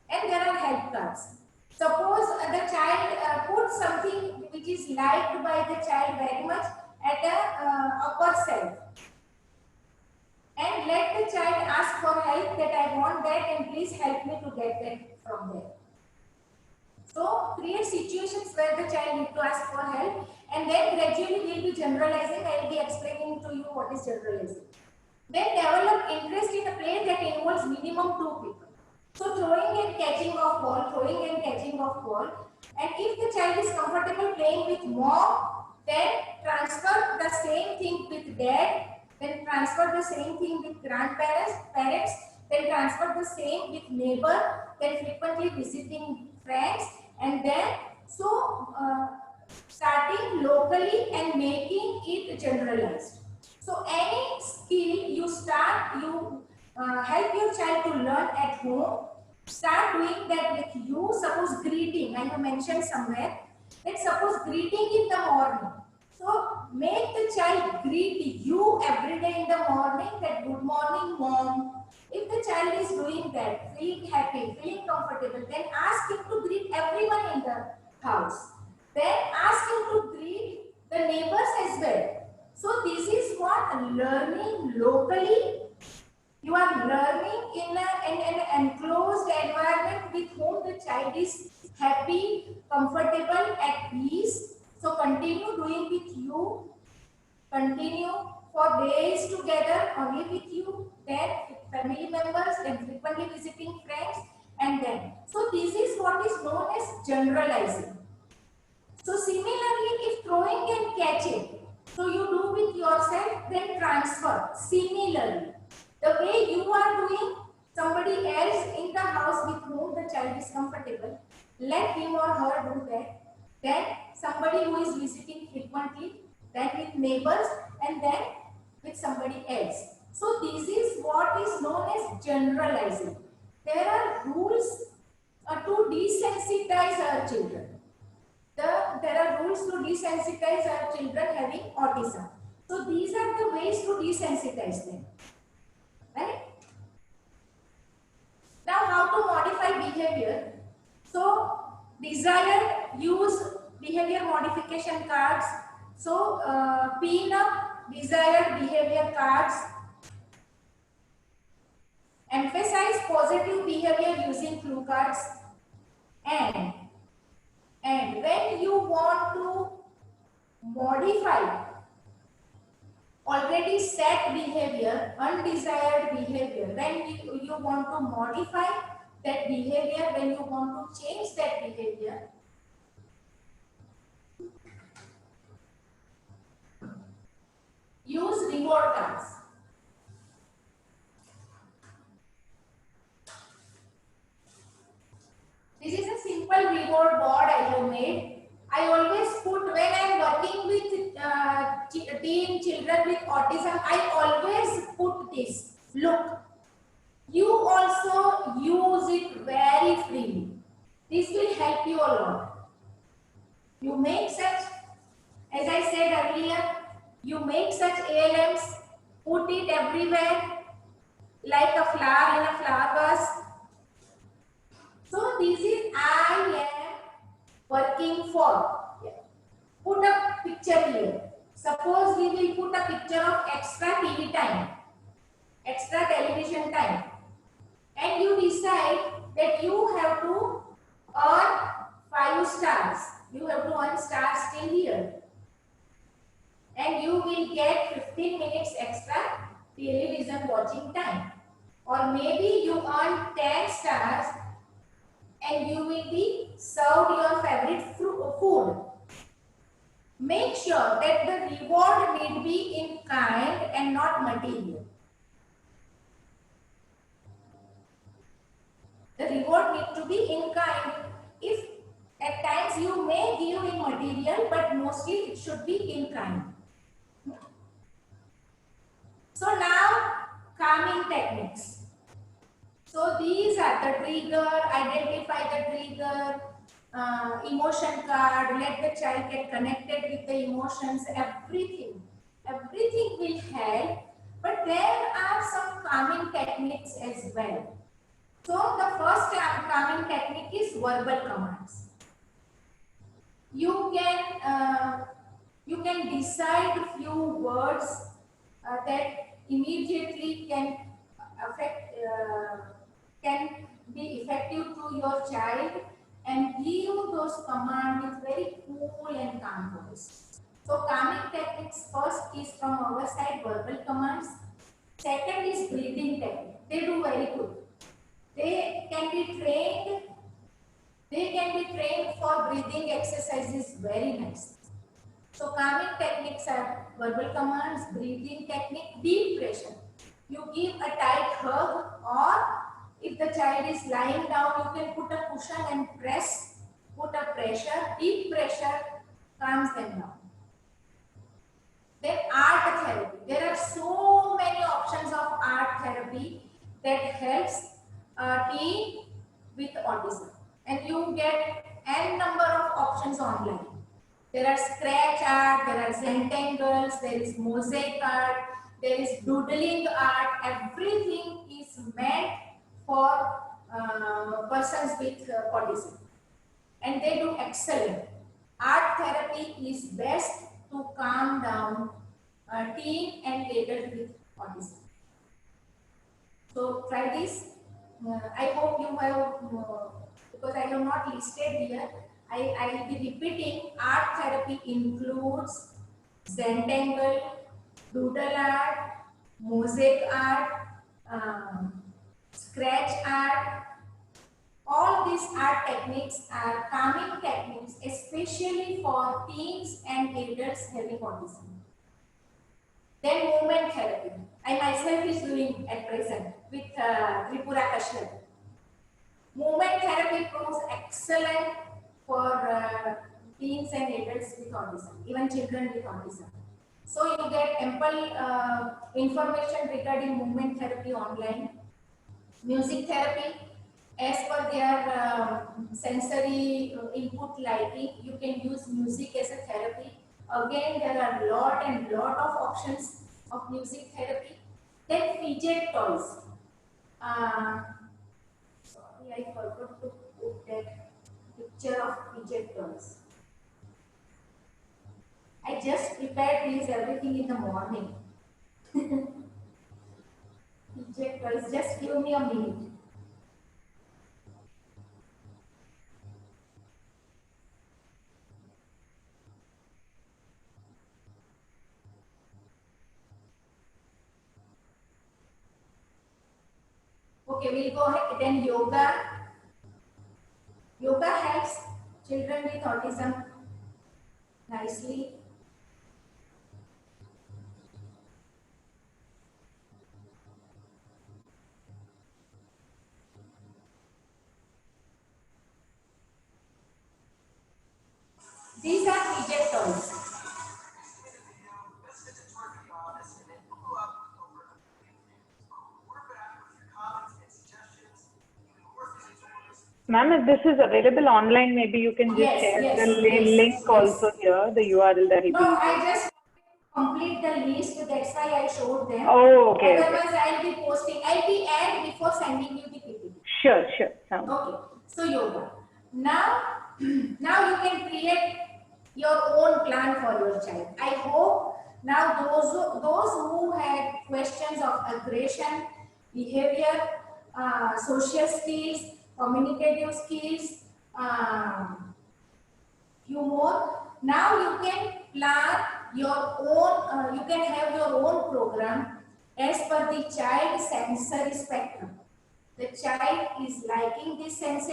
and there are help cards. Suppose the child put something which is liked by the child very much at a upper shelf, and let the child ask for help that I want that and please help me to get that from there. So create situations where the child needs to ask for help, and then gradually we will be generalizing. I will be explaining to you what is generalizing. Then develop interest in a play that involves minimum 2 people. So throwing and catching of ball, throwing and catching of ball. And if the child is comfortable playing with mom, then transfer the same thing with dad, then transfer the same thing with grandparents, parents, then transfer the same with neighbor, then frequently visiting friends, and then so starting locally and making it generalized. So any skill you start, you help your child to learn at home, start doing that with you. Suppose greeting, and you mentioned somewhere, let's suppose greeting in the morning. So make the child greet you every day in the morning, that good morning mom. If the child is doing that, feeling happy, feeling comfortable, then ask him to greet everyone in the house. Then ask him to greet the neighbors as well. So this is what learning locally. You are learning in an enclosed environment with whom the child is happy, comfortable, at peace. So continue doing with you. Continue for days together only with you. Then with family members, then frequently visiting friends, and then. So this is what is known as generalizing. So similarly, if throwing and catching, so you do with yourself, then transfer. Similarly, the way you are doing, somebody else in the house with whom the child is comfortable, let him or her do that. Then somebody who is visiting frequently, then with neighbors, and then with somebody else. So this is what is known as generalizing. There are rules to desensitize our children. There are rules to desensitize our children having autism. So these are the ways to desensitize them. Right? Now how to modify behavior? So desired, use behavior modification cards. So pin up desired behavior cards. Emphasize positive behavior using clue cards. And when you want to modify already set behavior, undesired behavior, when you want to modify that behavior, when you want to change that behavior, use reward cards. This is a simple reward board I have made. I always put, when I am working with teen children with autism, I always put this. Look, You also use it very freely. This will help you a lot. You make such, as I said earlier, you make such ALMs, put it everywhere like a flower in a flower vase. So this is I am working for. Put a picture here. Suppose we will put a picture of extra TV time, extra television time, and you decide that you have to earn 5 stars. You have to earn stars till here, and you will get 15 minutes extra television watching time. Or maybe you earn 10 stars and you will be served your favorite food. Make sure that the reward need be in kind and not material. The reward need to be in kind. If at times you may give in material, but mostly it should be in kind. So now, calming techniques. So these are the trigger, identify the trigger, emotion card, let the child get connected with the emotions, everything. Everything will help, but there are some calming techniques as well. So the first calming technique is verbal commands. You can decide few words that immediately can affect can be effective to your child, and give those commands with very cool and calm voice. So calming techniques first is from our side verbal commands. Second is breathing technique. They do very good. They can be trained. They can be trained for breathing exercises very nice. So calming techniques are verbal commands, breathing technique, deep pressure. You give a tight hug, or if the child is lying down, you can put a cushion and put a pressure, deep pressure calms them down. Then art therapy. There are so many options of art therapy that helps a teen with autism. And you get n number of options online. There are scratch art, there are Zentangles, there is mosaic art, there is doodling art. Everything is meant for persons with autism. And they do excellent. Art therapy is best to calm down teen and adult with autism. So try this. I hope you have, because I have not listed here, I will be repeating. Art therapy includes Zentangle, doodle art, mosaic art, scratch art. All these art techniques are calming techniques, especially for teens and adults having autism. Then movement therapy. I myself is doing at present with Tripura Kashyap. Movement therapy proves excellent for teens and adults with autism, even children with autism. So you get ample information regarding movement therapy online. Music therapy, as per their sensory input liking, you can use music as a therapy. Again, there are lot of options of music therapy. Then fidget toys. Sorry, I forgot to put that picture of fidget toys. I just prepared these everything in the morning. Fidget toys, just give me a minute. Okay, we'll go ahead. Then yoga. Yoga helps children with autism nicely. These are fidget toys. Ma'am, if this is available online, maybe you can just Yes, share yes, the yes, link yes. also here, the URL that he No, will I use. just complete the list. That's why I showed them. Oh, okay, okay. Otherwise, I'll be posting. I'll be add before sending you the PPT. Sure, sure. Sounds. Okay. So yoga. Now, now you can create your own plan for your child. I hope now those who had questions of aggression, behavior, social skills, communicative skills, few more. Now you can plan your own, you can have your own program as per the child sensory spectrum. The child is liking this sense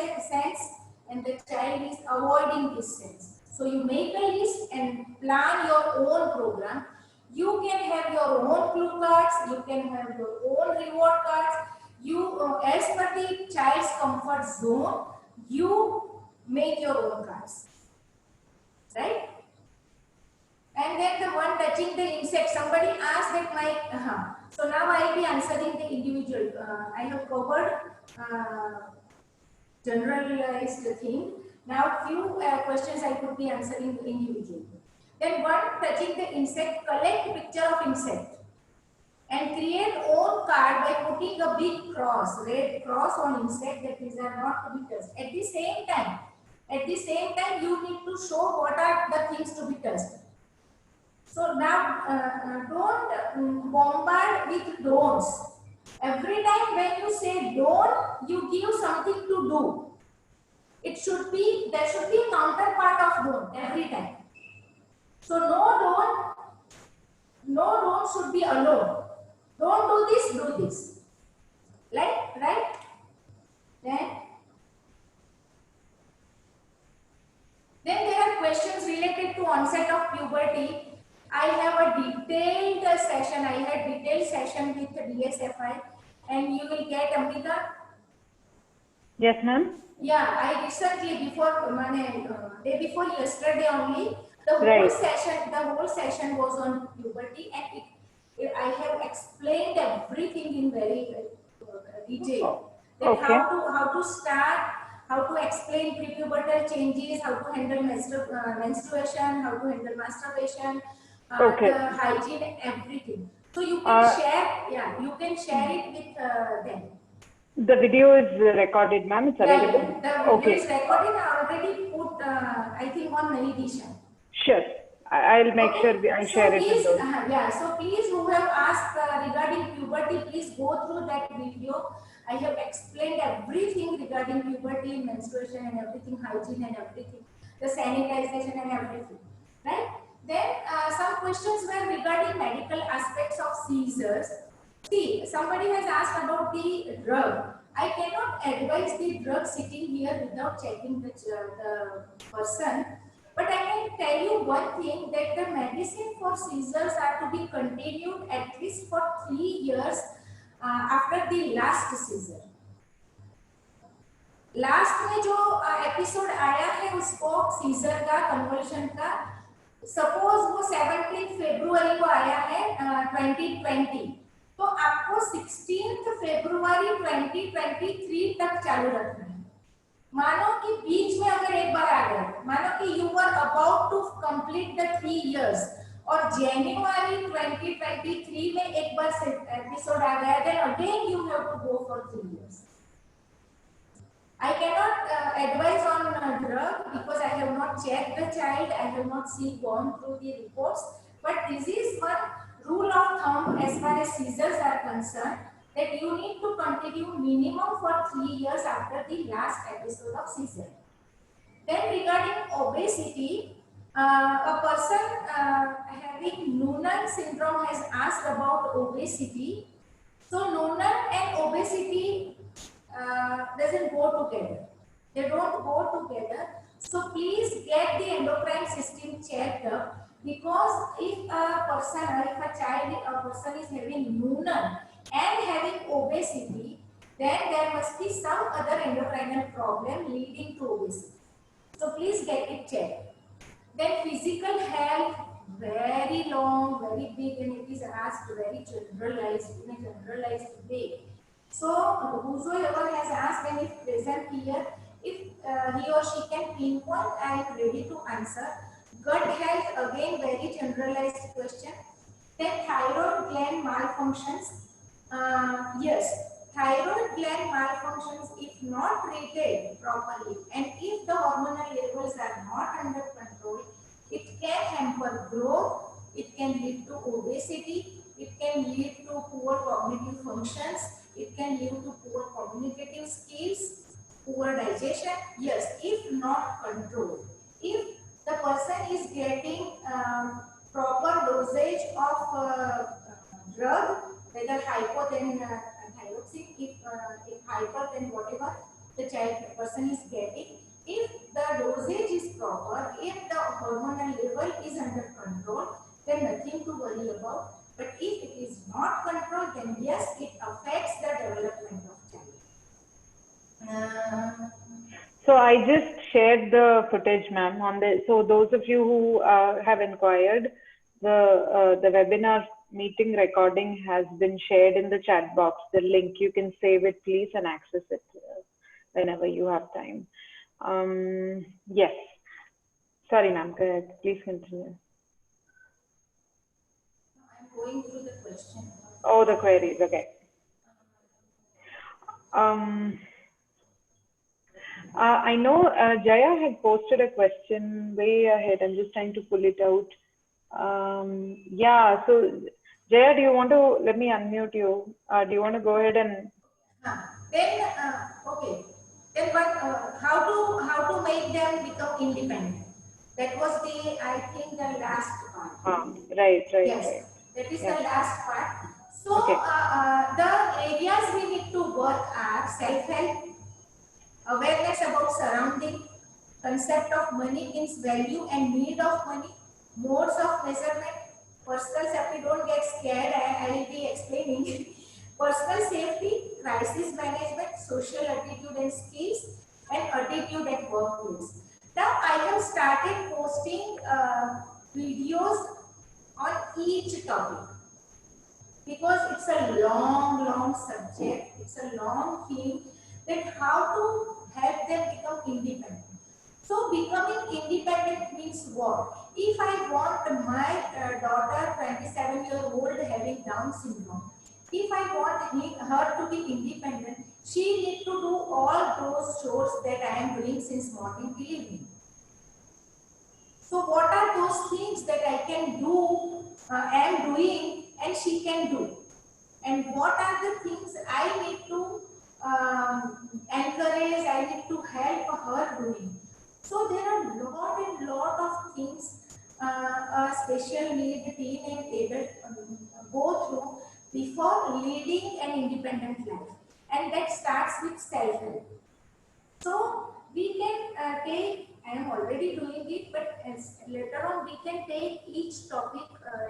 and the child is avoiding this sense. So you make a list and plan your own program. You can have your own clue cards, you can have your own reward cards. You, as per the child's comfort zone, you make your own cards. Right? And then the one touching the insect, somebody asked that my, so now I will be answering the individual. I have covered generalized thing. Now few questions I could be answering individually. Then one touching the insect, collect picture of insect and create own card by putting a big cross, red cross on insect that these are not to be touched. At the same time, you need to show what are the things to be touched. So now don't bombard with don'ts. Every time when you say don't, you give something to do. It should be, there should be a counterpart of don't every time. So no don't should be alone. Don't do this, do this. Right? Then there are questions related to onset of puberty. I have a detailed session. I had detailed session with the DSFI, and you will get Amrita. Yes, ma'am. Yeah, I recently day before yesterday only the Right. whole session was on puberty, and I have explained everything in very detail. That Okay. how to start, how to explain prepubertal changes, how to handle menstruation, how to handle masturbation, Okay. the hygiene, everything. So you can share, you can share it with them. The video is recorded, ma'am. It's available. The video Okay. is recorded. I already put, I think, on meditation. Sure. I'll make sure I share it with those. So please, who have asked regarding puberty, please go through that video. I have explained everything regarding puberty, menstruation, and everything, hygiene and everything, the sanitization and everything. Right? Then some questions were regarding medical aspects of seizures. See, somebody has asked about the drug. I cannot advise the drug sitting here without checking the person. But I can tell you one thing, that the medicine for seizures are to be continued at least for 3 years after the last seizure. Last में जो episode आया है उसको scissor का conversion का, suppose वो 17 फरवरी को आया है 2020, तो आपको 16 फरवरी 2023 तक चालू रखना है। मानो कि बीच में अगर एक बार आ गया, मानो कि you are about to complete the 3 years और जनवरी 2023 में एक बार एपिसोड आ गया, then again you have to go for 3 years. I cannot advise on drug because I have not checked the child, I have not gone through the reports, but this is one rule of thumb as far as seizures are concerned, that you need to continue minimum for 3 years after the last episode of seizure. Then regarding obesity, a person having Noonan syndrome has asked about obesity. So Noonan and obesity doesn't go together. They don't go together. So please get the endocrine system checked up, because if a person or if a person is having Noonan and having obesity, then there must be some other endocrinal problem leading to obesity. So please get it checked. Then physical health, very long, very big, and it is asked very generalized, in a generalized way. So whosoever has asked and is present here, If he or she can pinpoint, I am ready to answer. Gut health, again, very generalized question. Then thyroid gland malfunctions. Yes, thyroid gland malfunctions, if not treated properly, and if the hormonal levels are not under control, it can hamper growth, it can lead to obesity, it can lead to poor cognitive functions, it can lead to poor cognitive skills, poor digestion. Yes, if not controlled. If the person is getting proper dosage of drug, whether hypo then thyroxine, if hyper then whatever the person is getting, if the dosage is proper, if the hormonal level is under control, then nothing to worry about. But if it is not controlled, then yes, it affects the development of child. So I just shared the footage, ma'am, on the. So those of you who have inquired, the webinar meeting recording has been shared in the chat box. The link, you can save it, please, and access it whenever you have time. Yes. Sorry, ma'am. Go ahead. Please continue. I'm going through the question. Oh, the queries. Okay. I know Jaya had posted a question way ahead. I'm just trying to pull it out. Yeah, so Jaya, do you want to, let me unmute you. Do you want to go ahead and? Then, okay. Then what, how to make them become independent? That was the, I think, the last part. Right. Yes, that is the last part. So, Okay. the areas we need to work are self-help, awareness about surrounding, concept of money means value and need of money, modes of measurement, personal safety, don't get scared, I will be explaining. Personal safety, crisis management, social attitude and skills, and attitude at workplace. Now I have started posting videos on each topic because it's a long subject, it's a long theme, that how to help them become independent. So becoming independent means what? If I want my daughter, 27-year-old, having Down syndrome, if I want her to be independent, she needs to do all those chores that I am doing since morning till evening. So what are those things that I can do, am doing, and she can do? And what are the things I need to encourage, I need to help her doing? So there are lot of things a special need teen and adult go through before leading an independent life. And that starts with self-help. So we can take, I am already doing it, but later on we can take each topic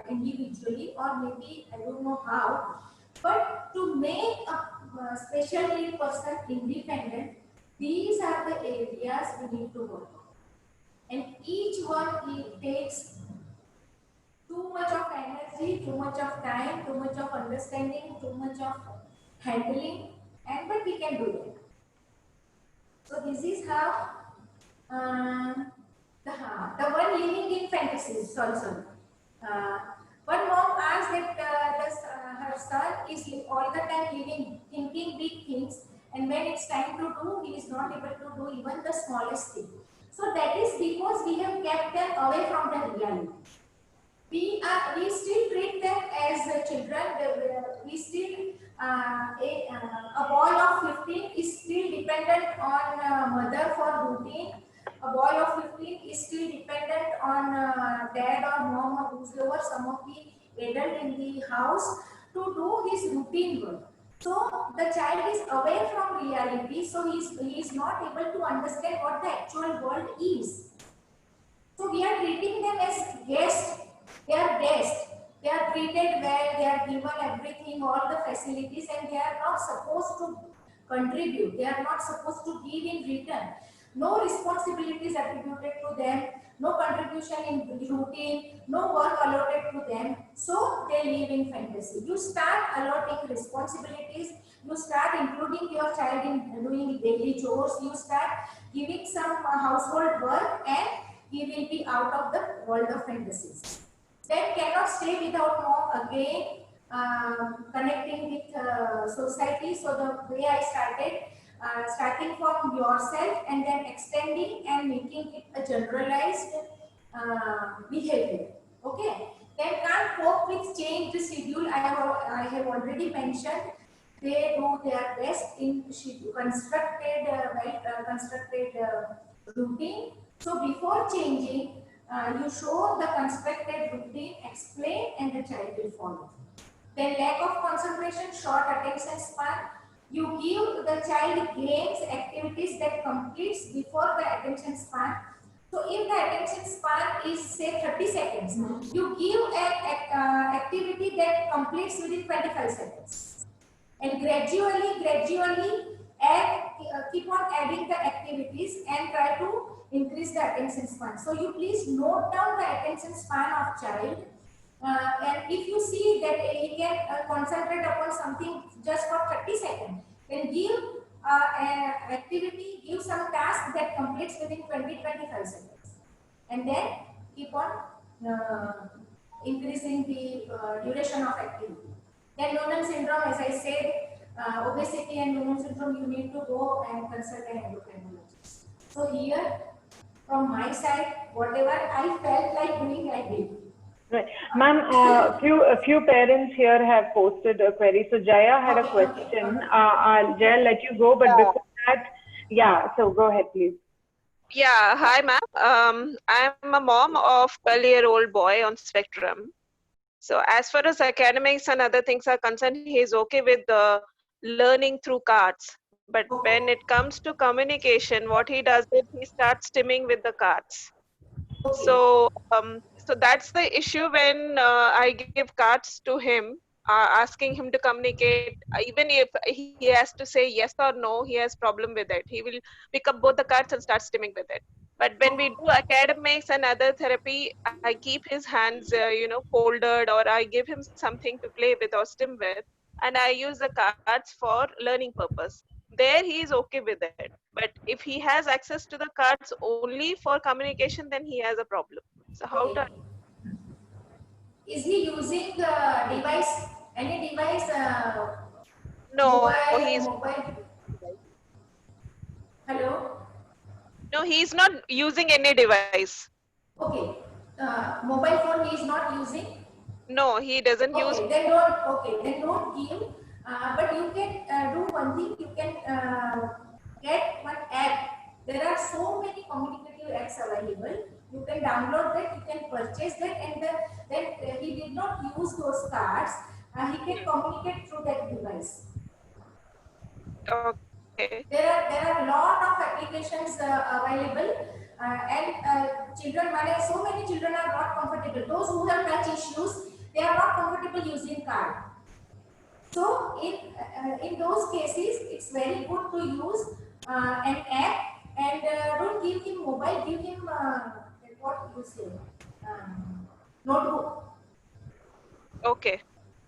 individually, or maybe I don't know how. But to make a special need person independent, these are the areas we need to work on. And each one takes too much of energy, too much of time, too much of understanding, too much of handling, and but we can do it. So this is how the one living in fantasies. Sorry. One mom asked that her son is all the time living, thinking big things, and when it's time to do, he is not able to do even the smallest thing. So that is because we have kept them away from the reality. We still treat them as children. We still a boy of 15 is still dependent on mother for routine. A boy of 15 is still dependent on dad or mom or whoever, some of the adult in the house, to do his routine work. So the child is away from reality. So he is not able to understand what the actual world is. So we are treating them as guests. They are guests. They are treated well. They are given everything, all the facilities, and they are not supposed to contribute. They are not supposed to give in return. No responsibilities attributed to them. No contribution in routine. No work allotted to them. So they live in fantasy. You start allotting responsibilities. You start including your child in doing daily daily chores. You start giving some household work and he will be out of the world of fantasies. Then cannot stay without mom again, connecting with society. So the way I started, starting from yourself and then extending and making it a generalized behavior. Okay. Then can't cope with change schedule. I have already mentioned. They do their best in constructed, constructed routine. So before changing, you show the constructed routine, explain, and the child will follow. Then lack of concentration, short attention span. You give the child games, activities that completes before the attention span. So if the attention span is say 30 seconds, you give an activity that completes within 25 seconds. And gradually keep on adding the activities and try to increase the attention span. So you please note down the attention span of child. And if you see that he can concentrate upon something just for 30 seconds, then give an activity, give some task that completes within 20-25 seconds. And then keep on increasing the duration of activity. Then Noonan syndrome, as I said, obesity and Noonan syndrome, you need to go and consult an endocrinologist. So here, from my side, whatever I felt like doing, I did. Right. Ma'am, a few parents here have posted a query. So Jaya had a question. Jaya, let you go, but before that, yeah, so go ahead, please. Yeah, hi ma'am. I'm a mom of 12-year-old boy on spectrum. So as far as academics and other things are concerned, he is okay with the learning through cards. But when it comes to communication, what he does is he starts stimming with the cards. So that's the issue when I give cards to him, asking him to communicate. Even if he has to say yes or no, he has problem with it. He will pick up both the cards and start stimming with it. But when we do academics and other therapy, I keep his hands, folded, or I give him something to play with or stim with, and I use the cards for learning purpose. There he is okay with it. But if he has access to the cards only for communication, then he has a problem. So how to? Is he using device? Any device? No, mobile. Hello. No, he's not using any device. Okay. Mobile phone he is not using. No, he doesn't use. Then don't. Okay, then don't give. But you can do one thing. You can get one app. There are so many communicative apps available. You can download that. You can purchase that, and then he did not use those cards. He can communicate through that device. Okay. There are a lot of applications available, and children. So many children are not comfortable. Those who have touch issues, they are not comfortable using card. So in those cases, it's very good to use an app, and don't give him mobile. Give him what you say, notebook. Okay.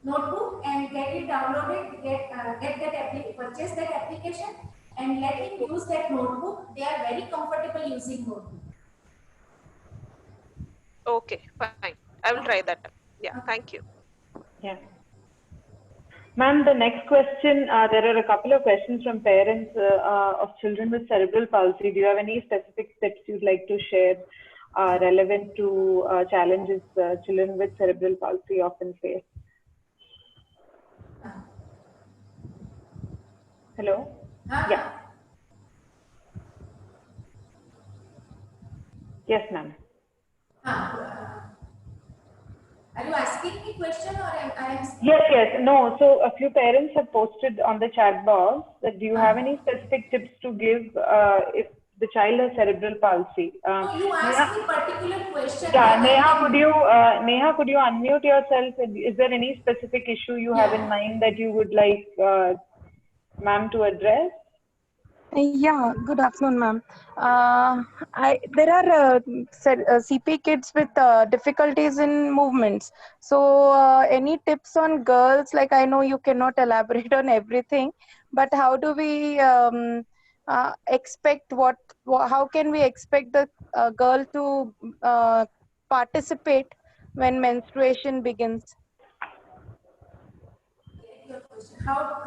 Notebook, and get it downloaded. Get that purchase that application, and let him use that notebook. They are very comfortable using notebook. Okay, fine. I will try that. Yeah, thank you. Yeah. Ma'am, the next question, there are a couple of questions from parents of children with cerebral palsy. Do you have any specific tips you'd like to share relevant to challenges children with cerebral palsy often face? Hello? Yeah. Yes, ma'am. Are you asking me question, or I am? Yes. No. So a few parents have posted on the chat box that do you have any specific tips to give if the child has cerebral palsy? You asked me particular question. Yeah, Neha, could you unmute yourself? Is there any specific issue you have in mind that you would like ma'am to address? Yeah, good afternoon, ma'am. There are CP kids with difficulties in movements. So any tips on girls? Like, I know you cannot elaborate on everything, but how do we expect how can we expect the girl to participate when menstruation begins? Your question. How?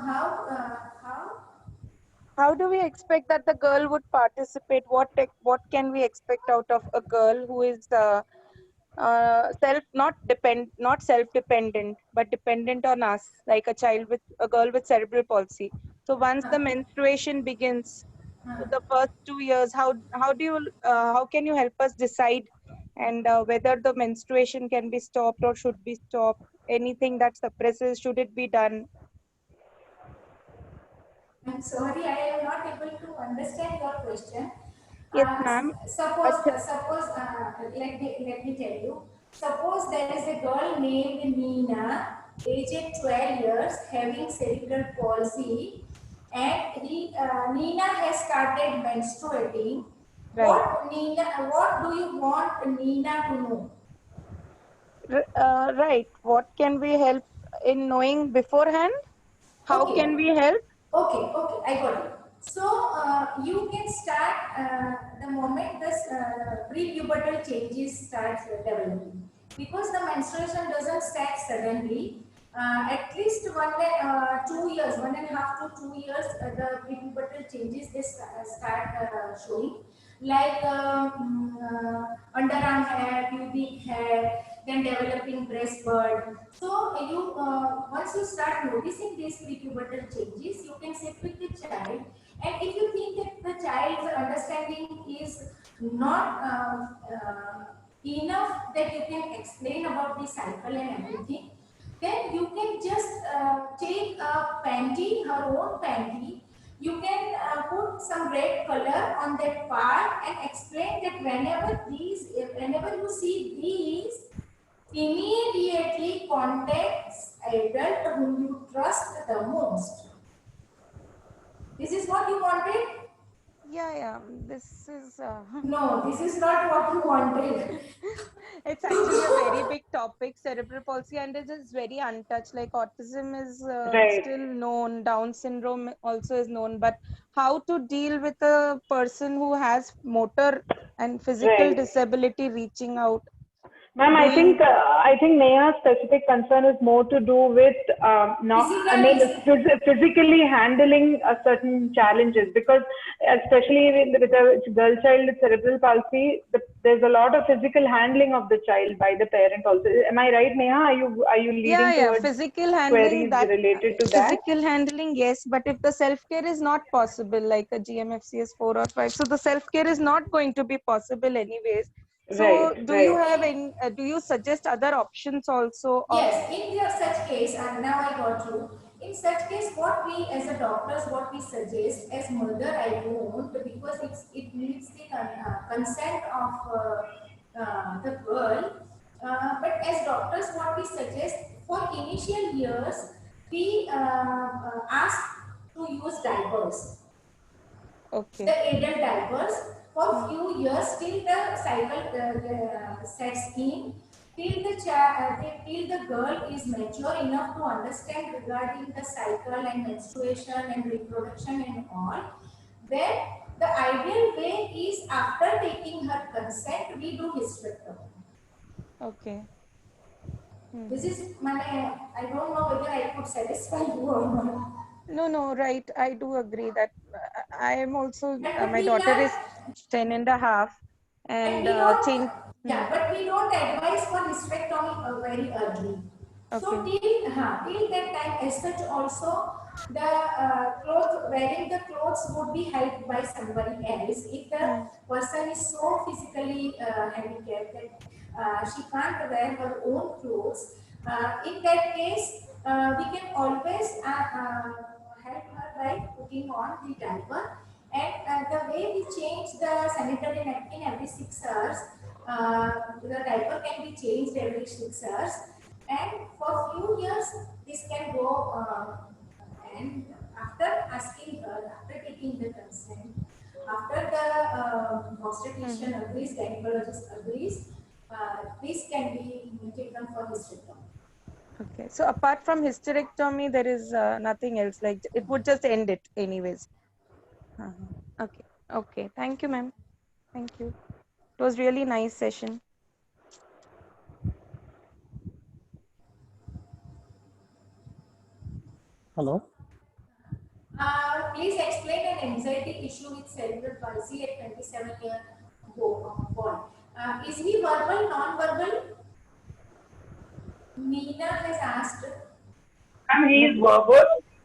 How do we expect that the girl would participate? What can we expect out of a girl who is not self dependent but dependent on us, like a girl with cerebral palsy? So once the menstruation begins, for the first 2 years, how can you help us decide and whether the menstruation can be stopped or should be stopped? Anything that suppresses, should it be done? I'm sorry, I am not able to understand your question. Yes, ma'am. Let me tell you. Suppose there is a girl named Nina, aged 12 years, having cerebral palsy, and Nina has started menstruating. Right. What do you want Nina to know? Right. What can we help in knowing beforehand? How Okay. can we help? Okay, I got it. So you can start the moment the prepubertal changes start developing, because the menstruation doesn't start suddenly. At least 2 years, 1.5 to 2 years, the prepubertal changes they start showing, like underarm hair, pubic hair, then developing breast bud. So you once you start noticing these prepubertal changes, you can sit with the child, and if you think that the child's understanding is not enough that you can explain about the cycle and everything, then you can just take a panty, her own panty. You can put some red color on that part and explain that whenever you see these, immediately contacts adult whom you trust the most. This is what you wanted? Yeah. This is No, this is not what you wanted. it's actually a very big topic, cerebral palsy, and it is very untouched. Like autism is Right. still known, Down syndrome also is known, but how to deal with a person who has motor and physical Right. disability reaching out, Ma'am, doing I think Neha's specific concern is more to do with physically handling certain challenges, because especially with a girl child with cerebral palsy, there's a lot of physical handling of the child by the parent also. Am I right, Neha? Are you leading towards physical handling, queries that related to that? physical handling, yes, but if the self-care is not possible, like a GMFCS 4 or 5, so the self-care is not going to be possible anyways. So Right, do you right. have any do you suggest other options also of? Yes, in such case, and now I got you. In such case, what we as a doctors, what we suggest as mother, I won't, because it needs the consent of the girl. But as doctors, what we suggest for initial years, we ask to use diapers, Okay. the adult diapers, for few years till the cycle sets in, till the girl is mature enough to understand regarding the cycle and menstruation and reproduction and all. Then the ideal way is, after taking her consent, we do hysterectomy. Okay. This is I don't know whether I could satisfy you or not. No, right. I do agree that I am also, And my we daughter is can 10 and a half, And and we don't, change. but we don't advise for hysterectomy very early. So Okay. till that time, as such also, the wearing the clothes would be helped by somebody else. If the person is so physically handicapped that she can't wear her own clothes, in that case, we can always help her by putting on the diaper. And the way we change the sanitary napkin every 6 hours, the diaper can be changed every 6 hours. And for few years, this can go, and after asking her, after taking the consent, after the obstetrician agrees, gynecologist agrees, this can be taken for hysterectomy. Okay. So apart from hysterectomy, there is nothing else. Like it would just end it anyways. Okay. Okay. Thank you, ma'am. Thank you. It was really nice session. Hello. Please explain an anxiety issue with cerebral palsy at 27-year boy. Is he verbal, non-verbal? Meena has asked. And he is verbal,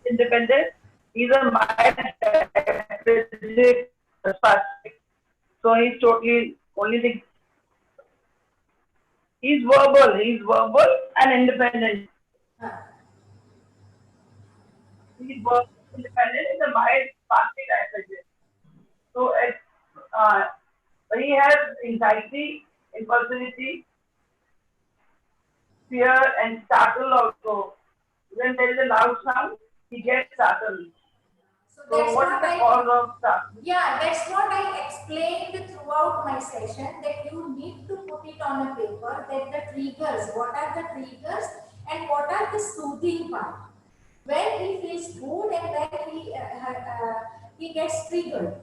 independent. He's a mild paraplegic spastic. So he's totally only the he's verbal and independent. Uh, He's verbal, independent. He's a mild spastic paraplegic. So it's he has anxiety, impulsivity, fear, and startle also. When there is a loud sound, he gets startled. so So that's what is what the cause of startle? yeah, that's what I explained throughout my session, that you need to put it on a paper, that the triggers, what are the triggers and what are the soothing part. When he feels good and when he gets triggered.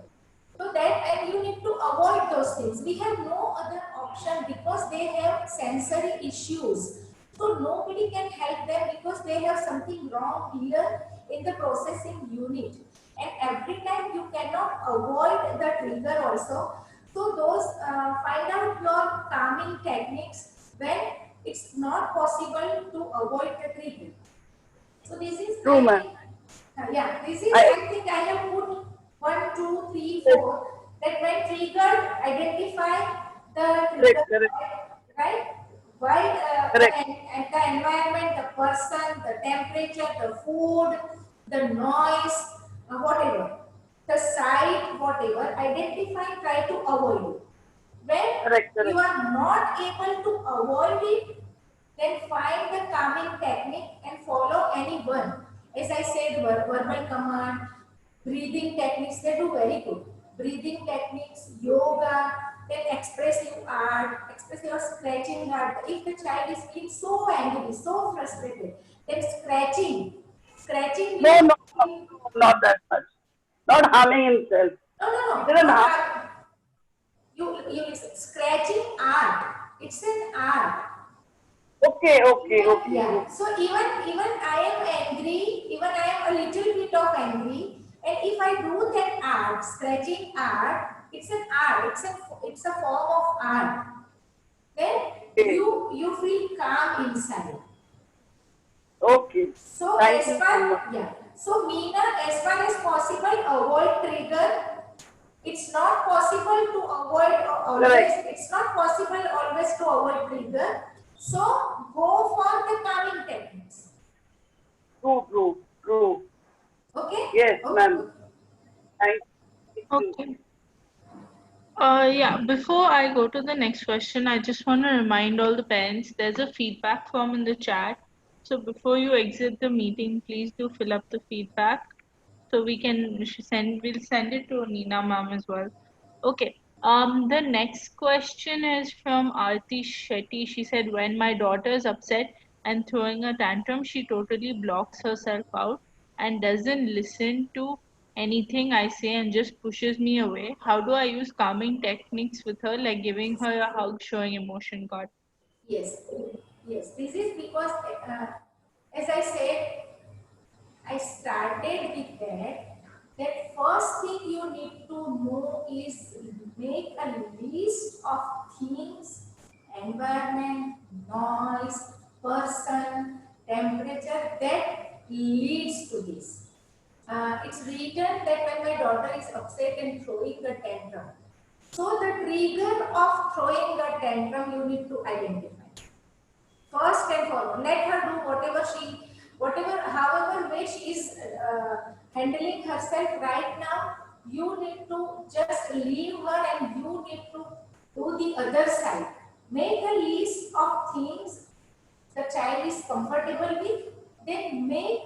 So that, and you need to avoid those things. We have no other option because they have sensory issues. So nobody can help them because they have something wrong here in the processing unit. And every time you cannot avoid the trigger also. So those find out your calming techniques when it's not possible to avoid the trigger. So this is True, ma'am. yeah, this is I think I have put 1, 2, 3, 4. That when triggered, identify the trigger, Correct. right? Why Correct. the environment, the person, the temperature, the food, the noise, whatever, the sight, whatever. Identify, try to avoid it. When Correct. you are not able to avoid it, then find the calming technique and follow any one. As I said, verbal command, breathing techniques, they do very good. Breathing techniques, yoga, then expressive art, expressive scratching art. If the child is feeling so angry, so frustrated, then scratching. Scratching No, will no, no, not that much. Not harming himself. no, He didn't not harm. harm. You scratching art. It's an art. Okay. Yeah. So even I am angry, even I am a little bit of angry, and if I do that art, scratching art, it's an art. It's a form of art. Then Okay. you feel calm inside. Okay. So Thank as you so far much. yeah. So Meena, as far as possible, avoid trigger. It's not possible to avoid always. Correct. It's not possible always to avoid trigger. So go for the calming techniques. True. Okay? Yes, Okay. ma'am. Thank you. Okay. Yeah, before I go to the next question, I just want to remind all the parents there's a feedback form in the chat. So before you exit the meeting, please do fill up the feedback so we'll send it to Nina ma'am as well. Okay. The next question is from Aarti Shetty. She said, when my daughter is upset and throwing a tantrum, she totally blocks herself out and doesn't listen to anything I say and just pushes me away. How do I use calming techniques with her, like giving her a hug, showing emotion? God. Yes. Yes. This is because, as I said, I started with that. That first thing you need to know is make a list of things, environment, noise, person, temperature that leads to this. It's written that when my daughter is upset and throwing a tantrum. So the trigger of throwing a tantrum you need to identify. First and foremost, let her do however way she is handling herself right now. You need to just leave her and you need to do the other side. Make a list of things the child is comfortable with. Then make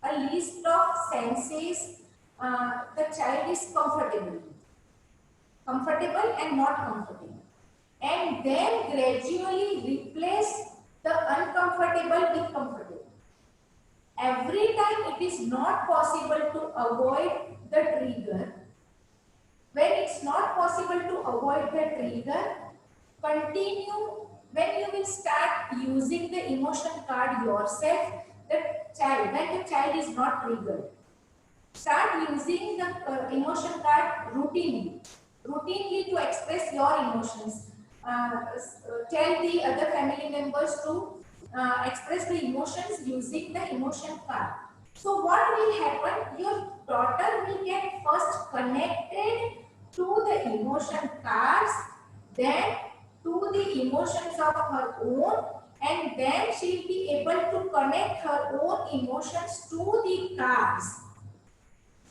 a list of senses the child is comfortable and not comfortable, and then gradually replace the uncomfortable with comfortable. Every time it is not possible to avoid the trigger, When it's not possible to avoid the trigger, continue. When you will start using the emotion card yourself, when the child is not triggered, start using the emotion card routinely to express your emotions. Tell the other family members to express the emotions using the emotion card. So what will happen? Your daughter will get first connected to the emotion cards, then to the emotions of her own, and then she will be able to connect her own emotions to the cards.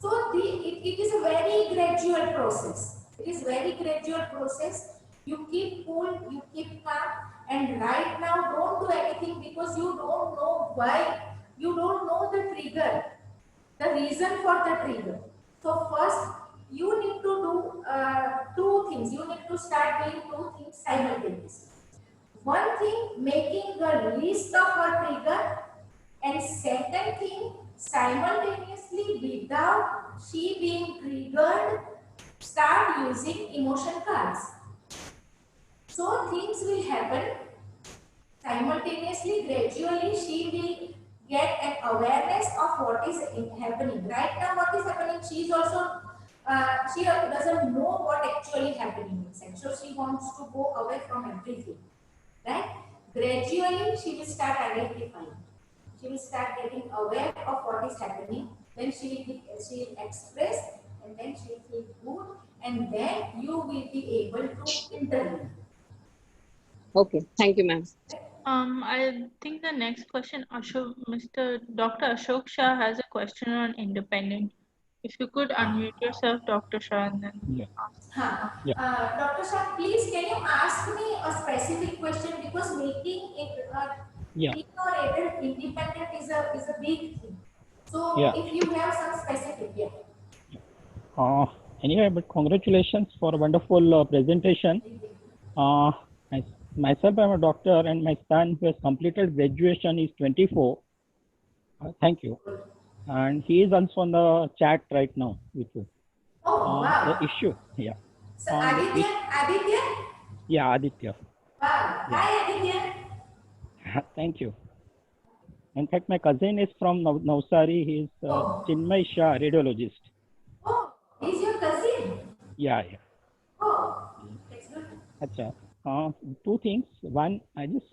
So it is a very gradual process. It is very gradual process. You keep cool, you keep calm, and right now don't do anything because you don't know why. You don't know the trigger, the reason for the trigger. So first, you need to do two things. You need to start doing two things simultaneously. One thing, making a list of her trigger, and second thing, simultaneously without she being triggered, start using emotion cards. So things will happen simultaneously, gradually she will get an awareness of what is happening. Right now what is happening, she is also, she doesn't know what actually happening inside. So she wants to go away from everything, right? Gradually she will start identifying. She will start getting aware of what is happening. Then she will express, and then she will feel good, and then you will be able to intervene. Okay, thank you, ma'am. I think the next question, Mr. Dr. Ashok Shah has a question on independent. If you could unmute yourself, Dr. Shah, and then Yeah. ask. Dr. Shah, please can you ask me a specific question, because making it Yeah. teen or adult independent is a big thing. So Yeah. if you have some specific, Anyway, but congratulations for a wonderful presentation. Myself, I'm a doctor, and my son who has completed graduation is 24. Thank you. And he is also on the chat right now with you. Oh, wow. The issue, yeah. So Aditya? Yeah, Aditya. Wow. Yeah. Hi, Aditya. Thank you. In fact, my cousin is from Navsari. He is Chinmay Shah, radiologist. Oh, he's your cousin? Yeah. Oh, that's good. Achha. Two things. One,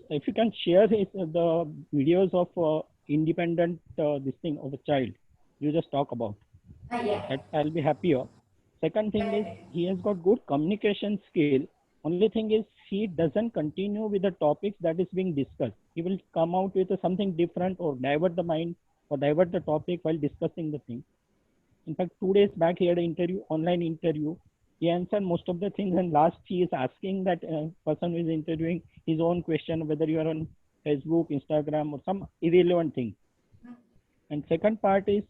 if you can share the videos of independent this thing of a child you just talk about. Yeah. I'll be happier. Second thing is he has got good communication skill. Only thing is he doesn't continue with the topics that is being discussed. He will come out with something different or divert the mind or divert the topic while discussing the thing. In fact, 2 days back he had an interview, online interview. He answered most of the things, and last he is asking that person who is interviewing his own question, whether you are on Facebook, Instagram, or some irrelevant thing. And second part is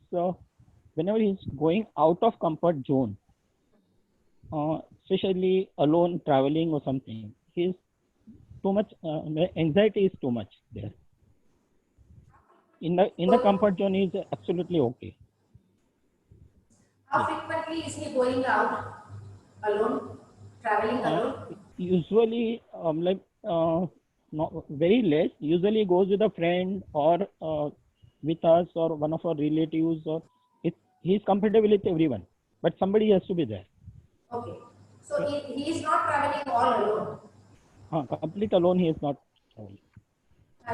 whenever he's going out of comfort zone, especially alone traveling or something, he's too much anxiety is too much there. In the comfort zone, he's absolutely okay. How frequently is he going out alone, traveling alone? Usually, not very less. Usually, he goes with a friend or with us or one of our relatives, or he's comfortable with everyone, but somebody has to be there. Okay, so he is not traveling all alone. Complete alone, he is not traveling.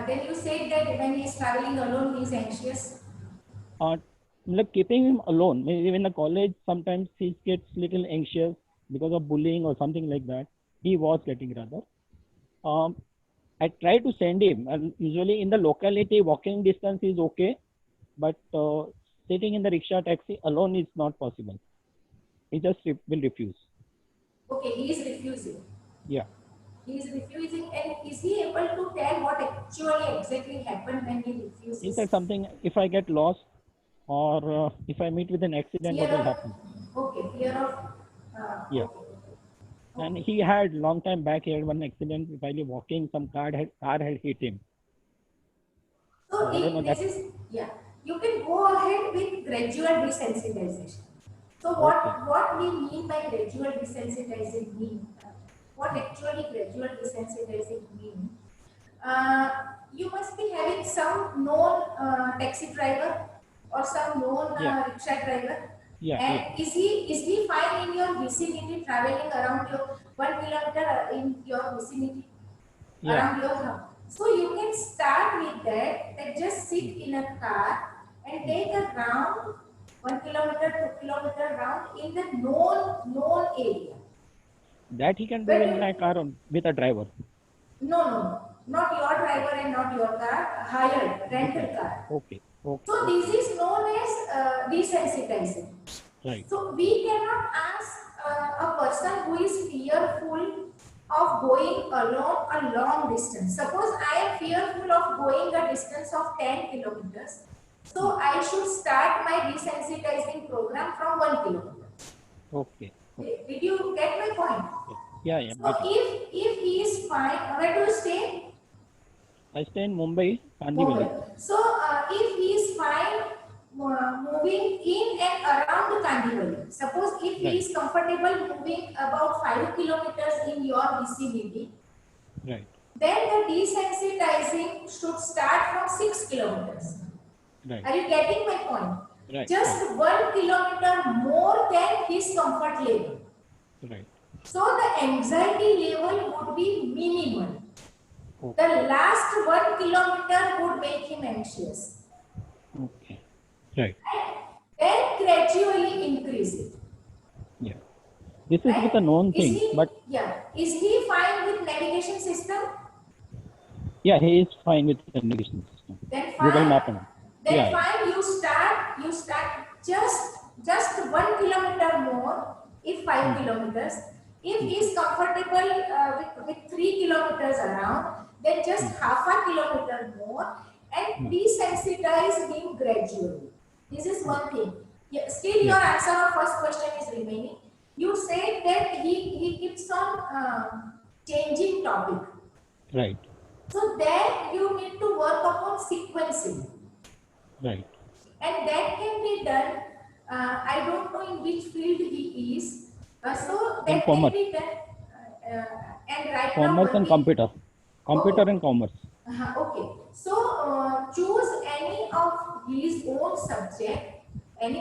Then you said that when he is traveling alone, he is anxious. Keeping him alone, maybe in the college, sometimes he gets little anxious because of bullying or something like that. He was getting rather. I try to send him, and usually in the locality, walking distance is okay, but sitting in the rickshaw taxi alone is not possible. He just will refuse. Okay, he is refusing. Yeah. He is refusing, and is he able to tell what actually exactly happened when he refuses? He said something, if I get lost or if I meet with an accident, what will happen? Okay, fear of... yeah. Okay. And he had long time back, he had one accident while walking, some car had hit him. So you can go ahead with gradual desensitization. So what we mean by gradual desensitizing mean? What actually gradual desensitizing mean? You must be having some known taxi driver or some known rickshaw driver. And is he fine in your vicinity, traveling around your 1 kilometer in your vicinity around your house? So you can start with that just sit in a car and take a round 1 kilometer, 2 kilometer round in the known area. That he can do in my car with a driver. No, not your driver and not your car, hired, rental car. Okay. So this is known as desensitizing. Right. So we cannot ask a person who is fearful of going alone a long distance. Suppose I am fearful of going a distance of 10 kilometers. So I should start my desensitizing program from 1 kilometer. Okay. Did you get my point? Yeah. So if he is fine, where do you stay? I stay in Mumbai, Kandivali. So if he is fine moving in and around Kandivali, suppose if he is comfortable moving about 5 kilometers in your vicinity, right, then the desensitizing should start from 6 kilometers. Right. Are you getting my point? Right. Just 1 kilometer more than his comfort level. Right. So the anxiety level would be minimal. Okay. The last 1 kilometer would make him anxious. Okay. Right. And then gradually increase it. Yeah. This is with a known thing, but is he fine with navigation system? Yeah, he is fine with the navigation system. Then fine. Google Mapping. Then fine. You start just 1 kilometer more. If 5 kilometers. If he is comfortable with 3 kilometers around, then just half a kilometer more and desensitize him gradually. This is one thing. Still your answer of first question is remaining. You said that he keeps on changing topic. Right. So then you need to work upon sequencing. Right. And that can be done. I don't know in which field he is. So that can be done. And right commerce now, and computer. Computer and commerce. Okay. So choose any of his own subject, and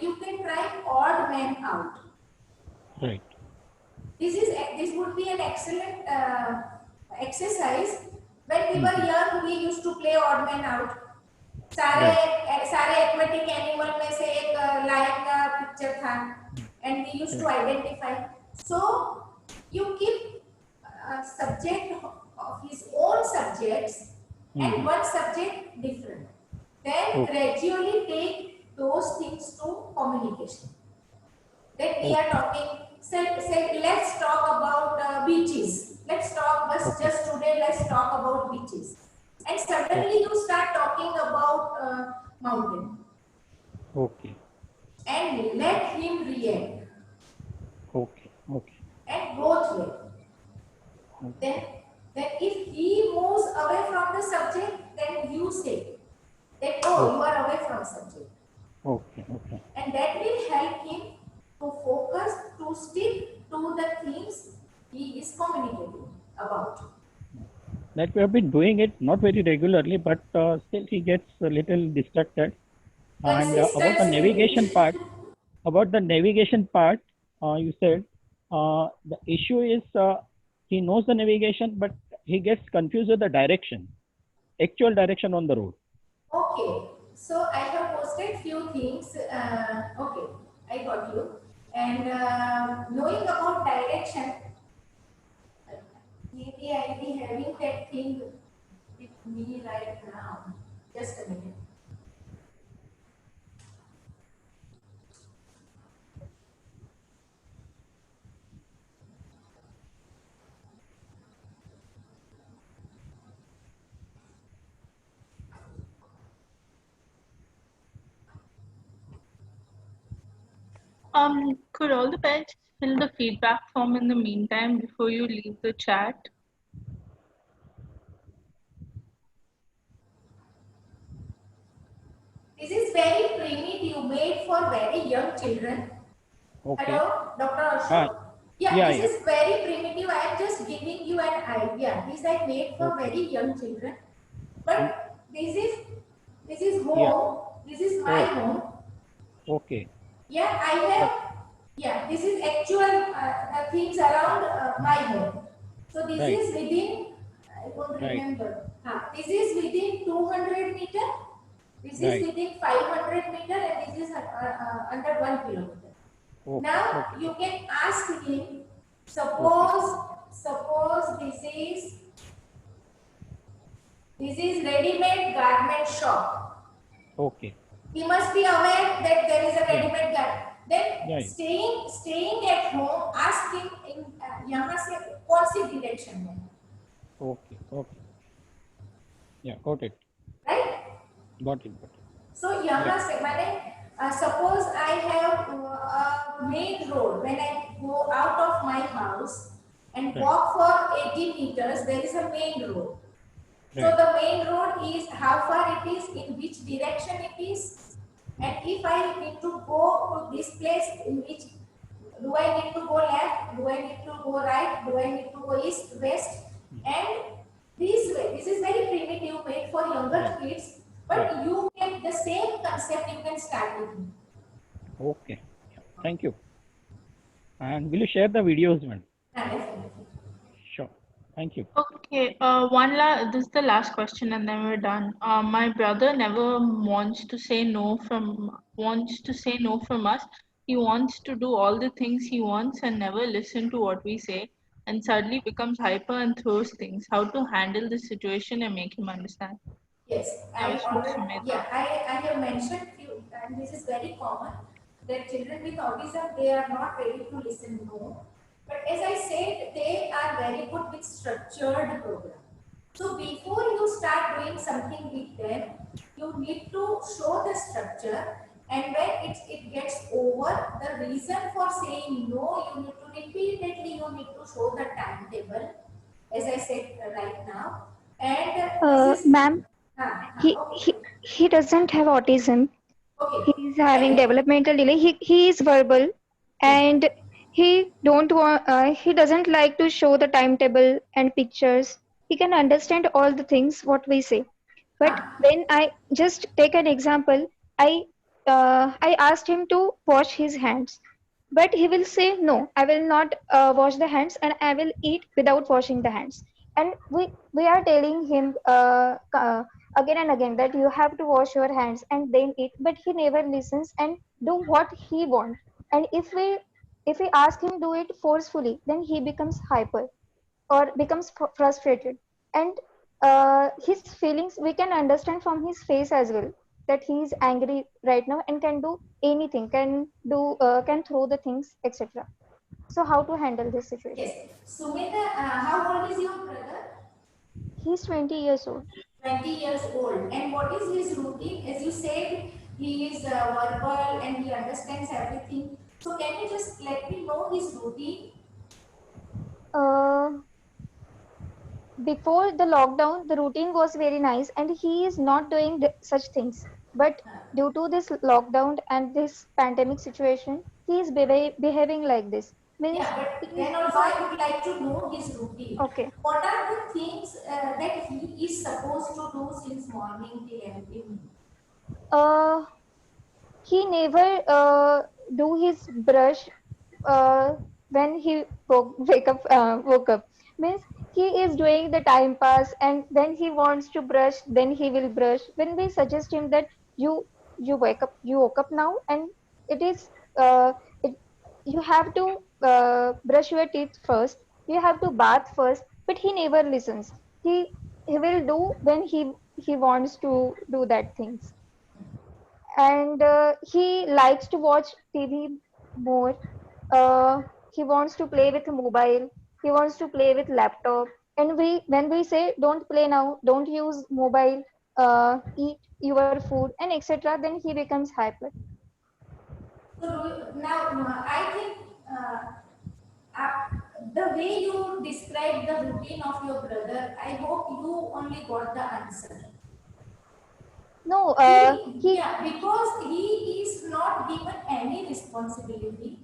you can try odd man out. Right. This would be an excellent exercise. When we were young, we used to play odd man out. सारे aquatic animal में से एक lion का picture था, and we used to identify. So you keep a subject of his own subjects and one subject different. Then gradually take those things to communication. Then we are talking. Say let's talk about beaches. Let's talk just today. Let's talk about beaches. And suddenly you start talking about mountain. Okay. And let him react. Okay. And both way. Then if he moves away from the subject, then you say that you are away from subject. Okay. And that will help him to focus, to stick to the things he is communicating about. That we have been doing it not very regularly, but still he gets a little distracted. And about the navigation part, you said the issue is he knows the navigation, but he gets confused with the direction, actual direction on the road. Okay, so I have posted few things. Okay, I got you. And knowing about direction, maybe I'll be having that thing with me right now. Just a minute. Could all the parents fill the feedback form in the meantime before you leave the chat? This is very primitive, made for very young children. Okay. Hello, Dr. Ah, Ashok. Yeah, yeah, this yeah. is very primitive. I am just giving you an idea. These are made for Okay. very young children. But this is Yeah. home. This is my Oh, home. okay. Yeah, I have. Yeah, this is actual things around my home. So this Right. is within. I don't Right. remember. This is within 200 meter. This is Right. within 500 meter, and this is under 1 kilometer. Okay. Now Okay. you can ask him. Suppose this is ready-made garment shop. Okay. He must be aware that there is a Yeah. ready-made garment. Then Right. staying at home, ask him in यहाँ से कौन सी direction में, Okay. Okay. Yeah. Got it. right? Got it. Got it. So यहाँ से मैंने suppose I have a main road. When I go out of my house and Right. walk for 80 meters, there is a main road. So Right. the main road is how far it is, in which direction it is, and if I need to go to this place, in which do I need to go left, do I need to go right, do I need to go east, west, and this way. This is very primitive, made for younger Right. kids, but Right. you can, the same concept you can start with him. Okay. Yeah. Thank you. And will you share the videos, man? Definitely. Sure. Thank you. Okay, this is the last question and then we're done. My brother never wants to say no from us. He wants to do all the things he wants and never listen to what we say, and suddenly becomes hyper and throws things. How to handle this situation and make him understand? Yes, That was from Sumedha. I have mentioned few, and this is very common, that children with autism, they are not ready to listen no. But as I said, they are very good with structured program. So before you start doing something with them, you need to show the structure, and when it gets over, the reason for saying no, you need to repeatedly, you need to show the timetable, as I said right now. And this is Ma'am, he doesn't have autism. okay. He's having developmental delay. He is verbal, and he doesn't like to show the timetable and pictures. He can understand all the things what we say. But when I just take an example, I asked him to wash his hands, but he will say no. I will not wash the hands, and I will eat without washing the hands. And we are telling him again and again that you have to wash your hands and then eat, but he never listens and do what he wants. And if we ask him do it forcefully, then he becomes hyper or becomes frustrated, and his feelings we can understand from his face as well, that he is angry right now and can do anything, can throw the things, etc. So how to handle this situation? Yes. Sumedha, how old is your brother? He's 20 years old. 20 years old. And what is his routine? As you said, he is verbal and he understands everything. So can you just let me know his routine? Before the lockdown, the routine was very nice, and he is not doing such things. But due to this lockdown and this pandemic situation, he is behaving like this. Means Yeah, but then also I would like to know his routine. Okay. What are the things that he is supposed to do since morning till evening? He never do his brush when he woke up. Means he is doing the time pass, and then he wants to brush, then he will brush. When we suggest him that you woke up now, and it is you have to brush your teeth first, you have to bath first, but he never listens. He will do when he wants to do that things. And he likes to watch TV more. He wants to play with mobile. He wants to play with laptop. And when we say don't play now, don't use mobile, eat your food, and etc., then he becomes hyper. So now I think the way you describe the routine of your brother, I hope you only got the answer. No, because he is not given any responsibility.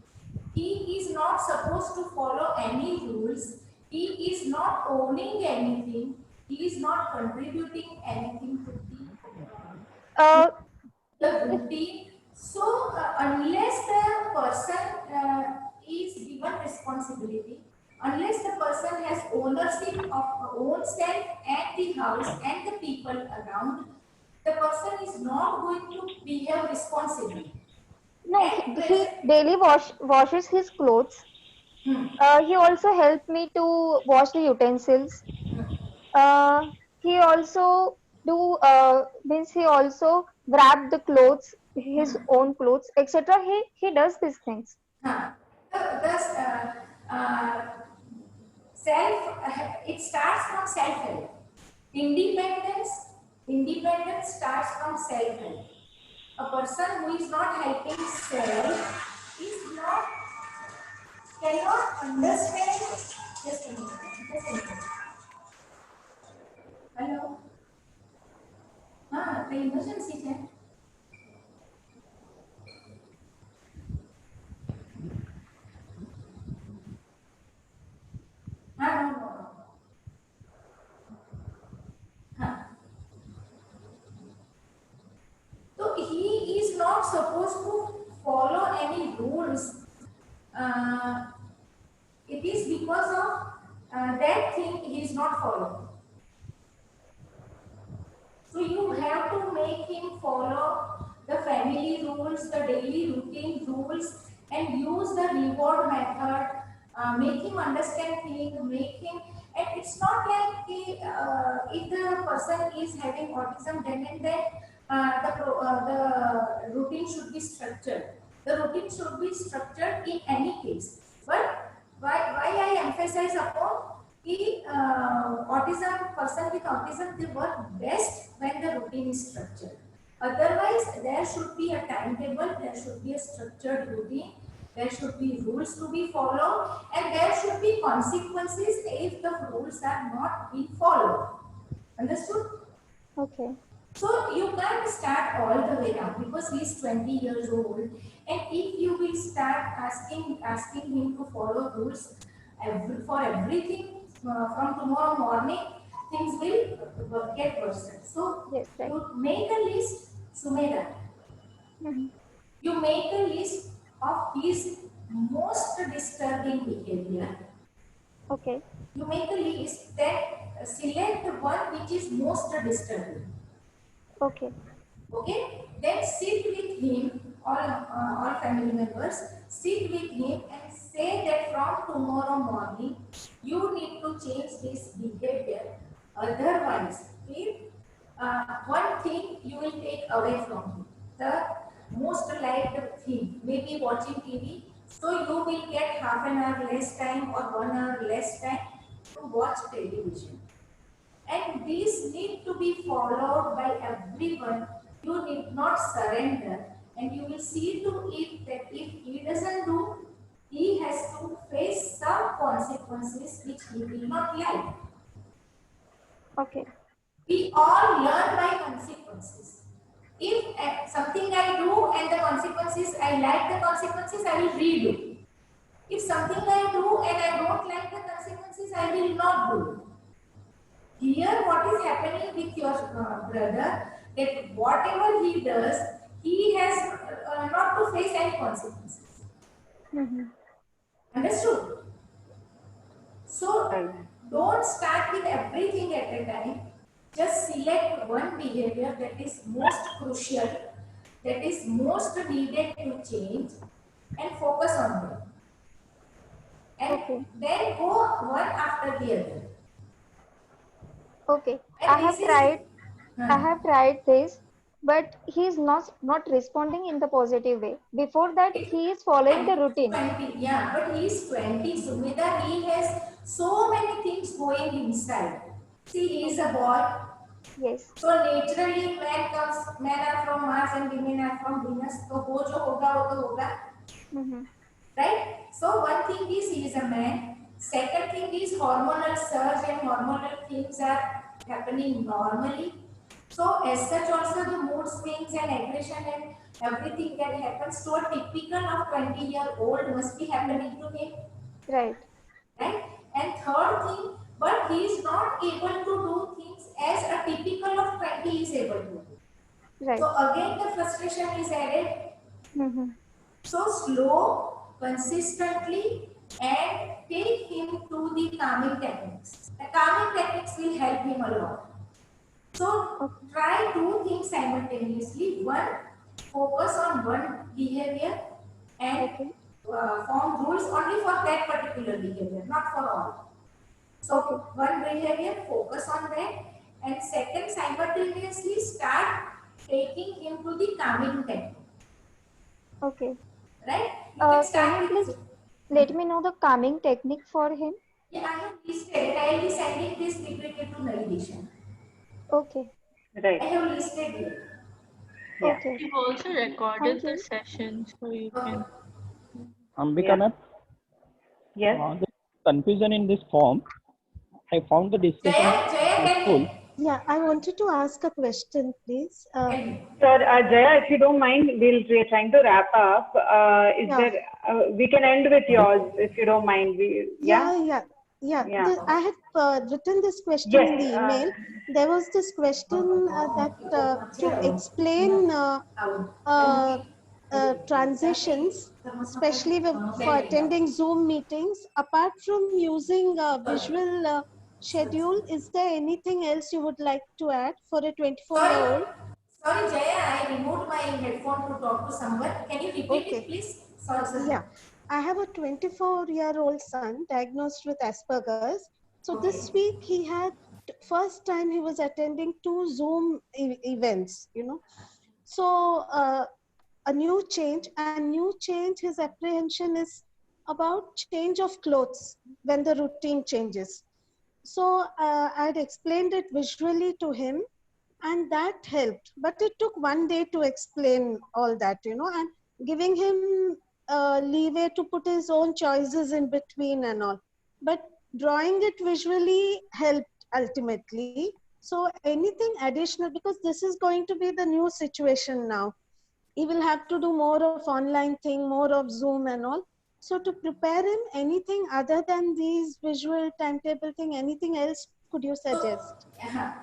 He is not supposed to follow any rules. He is not owning anything. He is not contributing anything to Uh, the routine. So unless the person is given responsibility, unless the person has ownership of own self and the house and the people around, the person is not going to behave responsibly. no, And he daily washes his clothes. He also helped me to wash the utensils. He also do means he also wrap the clothes, his own clothes, etc. He does these things. thus self it starts from self-help. Independence starts from self-help. A person who is not helping self is not cannot understand. Just a minute. Hello. The emergency है. No. So he is not supposed to follow any rules. It is because of that thing he is not following. So you have to make him follow the family rules, the daily routine rules, and use the reward method. Make him understand things, and it's not like if the person is having autism, then and then the routine should be structured. The routine should be structured in any case. But why I emphasize upon the person with autism, they work best when the routine is structured. Otherwise, there should be a timetable, there should be a structured routine, there should be rules to be followed, and there should be consequences if the rules are not being followed. Understood? Okay. So you can't start all the way down because he is 20 years old, and if you will start asking him to follow rules for everything from tomorrow morning, things will get worse. So yes, right. you make a list, Sumedha. You make a list of his most disturbing behavior. Okay. You make a list, then select the one which is most disturbing. Okay. Okay. Then sit with him, all family members, sit with him and say that from tomorrow morning you need to change this behavior. Otherwise, if one thing you will take away from him, the most liked thing, maybe watching TV. So you will get half an hour less time or 1 hour less time to watch television. And these need to be followed by everyone. You need not surrender, and you will see to it that if he doesn't do, he has to face some consequences which he will not like. Okay. We all learn by consequences. If something I do and the consequences, I like the consequences, I will redo. If something I do and I don't like the consequences, I will not do. Here, what is happening with your brother, that whatever he does, he has not to face any consequences. Understood? So, don't start with everything at a time. Just select one behavior that is most crucial, that is most needed to change, and focus on it. And then go one after the other. Okay. And I have tried this, but he is not responding in the positive way. Before that, he is following the routine. 20, yeah, but he is 20, Sumedha. He has so many things going inside. See, he is a boy. Yes. So naturally, men are from Mars and women are from Venus. So wo jo hoga, wo to hoga. Right? So one thing is he is a man. Second thing is hormonal surge and hormonal things are happening normally. So as such also the mood swings and aggression and everything that happens to a typical of 20-year-old must be happening to him. Right. Right? And third thing, but he is not able to do things as a typical of 20 is able to do. Right. So again the frustration is added. Mm-hmm. So slow, consistently, and take him to the calming techniques. The calming techniques will help him a lot. So try two things simultaneously. One, focus on one behavior and form rules only for that particular behavior, not for all. So one behavior, focus on that, and second, simultaneously start taking him to the calming technique. Okay. Right? You can start Can you with please let me know the calming technique for him? Yeah, I have listed it. I will be sending this PPT to validation. Okay. Right. I have listed it. Yeah. Okay. We've also recorded the session, so you can. Ambika ma'am? Yes. The confusion in this form, I found the discussion useful. Yeah, I wanted to ask a question, please. Sir, Jaya, if you don't mind, we're trying to wrap up. Is Yeah. there? We can end with yours if you don't mind. Yeah. I had written this question in the email. There was this question that to explain transitions, especially for attending Zoom meetings, apart from using visual schedule, is there anything else you would like to add for a 24-year-old? Sorry, Jaya, I removed my headphone to talk to someone. Can you repeat it, please? Sorry. Yeah. I have a 24-year-old son diagnosed with Asperger's. So this week he had first time he was attending 2 Zoom events, So a new change, his apprehension is about change of clothes when the routine changes. So I had explained it visually to him and that helped. But it took one day to explain all that, and giving him leeway to put his own choices in between and all. But drawing it visually helped ultimately. So anything additional, because this is going to be the new situation now. He will have to do more of online thing, more of Zoom and all. So to prepare him, anything other than these visual timetable thing, anything else could you suggest?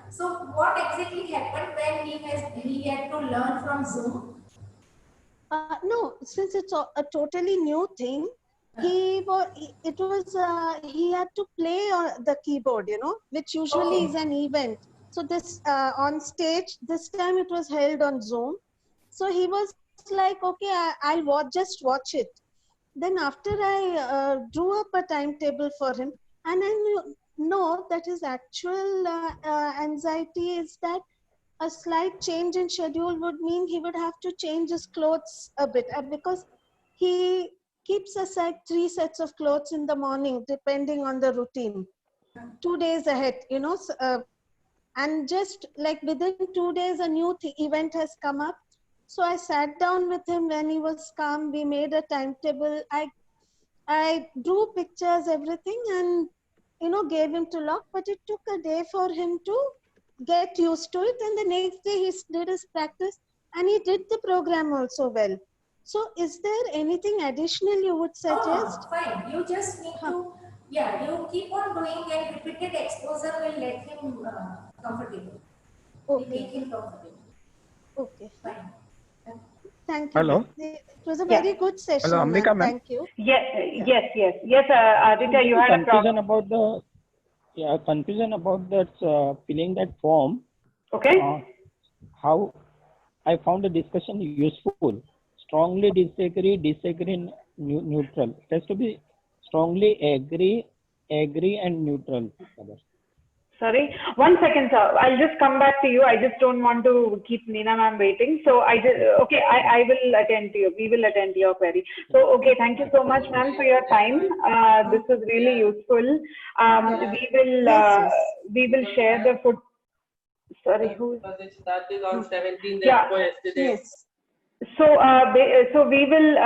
So what exactly happened when he had to learn from Zoom? No, since it's a totally new thing, he had to play on the keyboard, which usually is an event. So this on stage, this time it was held on Zoom. So he was like, okay, I'll just watch it. Then after I drew up a timetable for him, and I know that his actual anxiety is that a slight change in schedule would mean he would have to change his clothes a bit because he keeps aside 3 sets of clothes in the morning depending on the routine 2 days ahead, and just like within 2 days a new event has come up. So I sat down with him when he was calm. We made a timetable. I drew pictures, everything, and gave him to lock, but it took a day for him to get used to it, and the next day he did his practice and he did the program also well. So is there anything additional you would suggest? Fine, you just need to you keep on doing, and repeated exposure will let him comfortable. Okay. Make him comfortable. Okay. Fine. Thank you. Hello. It was a very good session. Hello, Ambika, ma'am. Thank you. Yes. Aditya, you had a problem. Confusion about that filling that form. Okay. How I found the discussion useful. Strongly disagree, neutral. It has to be strongly agree, and neutral. Sorry, 1 second, sir. I'll just come back to you. I just don't want to keep Neena ma'am waiting. So I will attend to you. We will attend to your query. So, okay, thank you so much, ma'am, for your time. This was really useful. We will share the foot. Sorry, who? It started on 17th. Yeah. Yesterday. Yes. So we will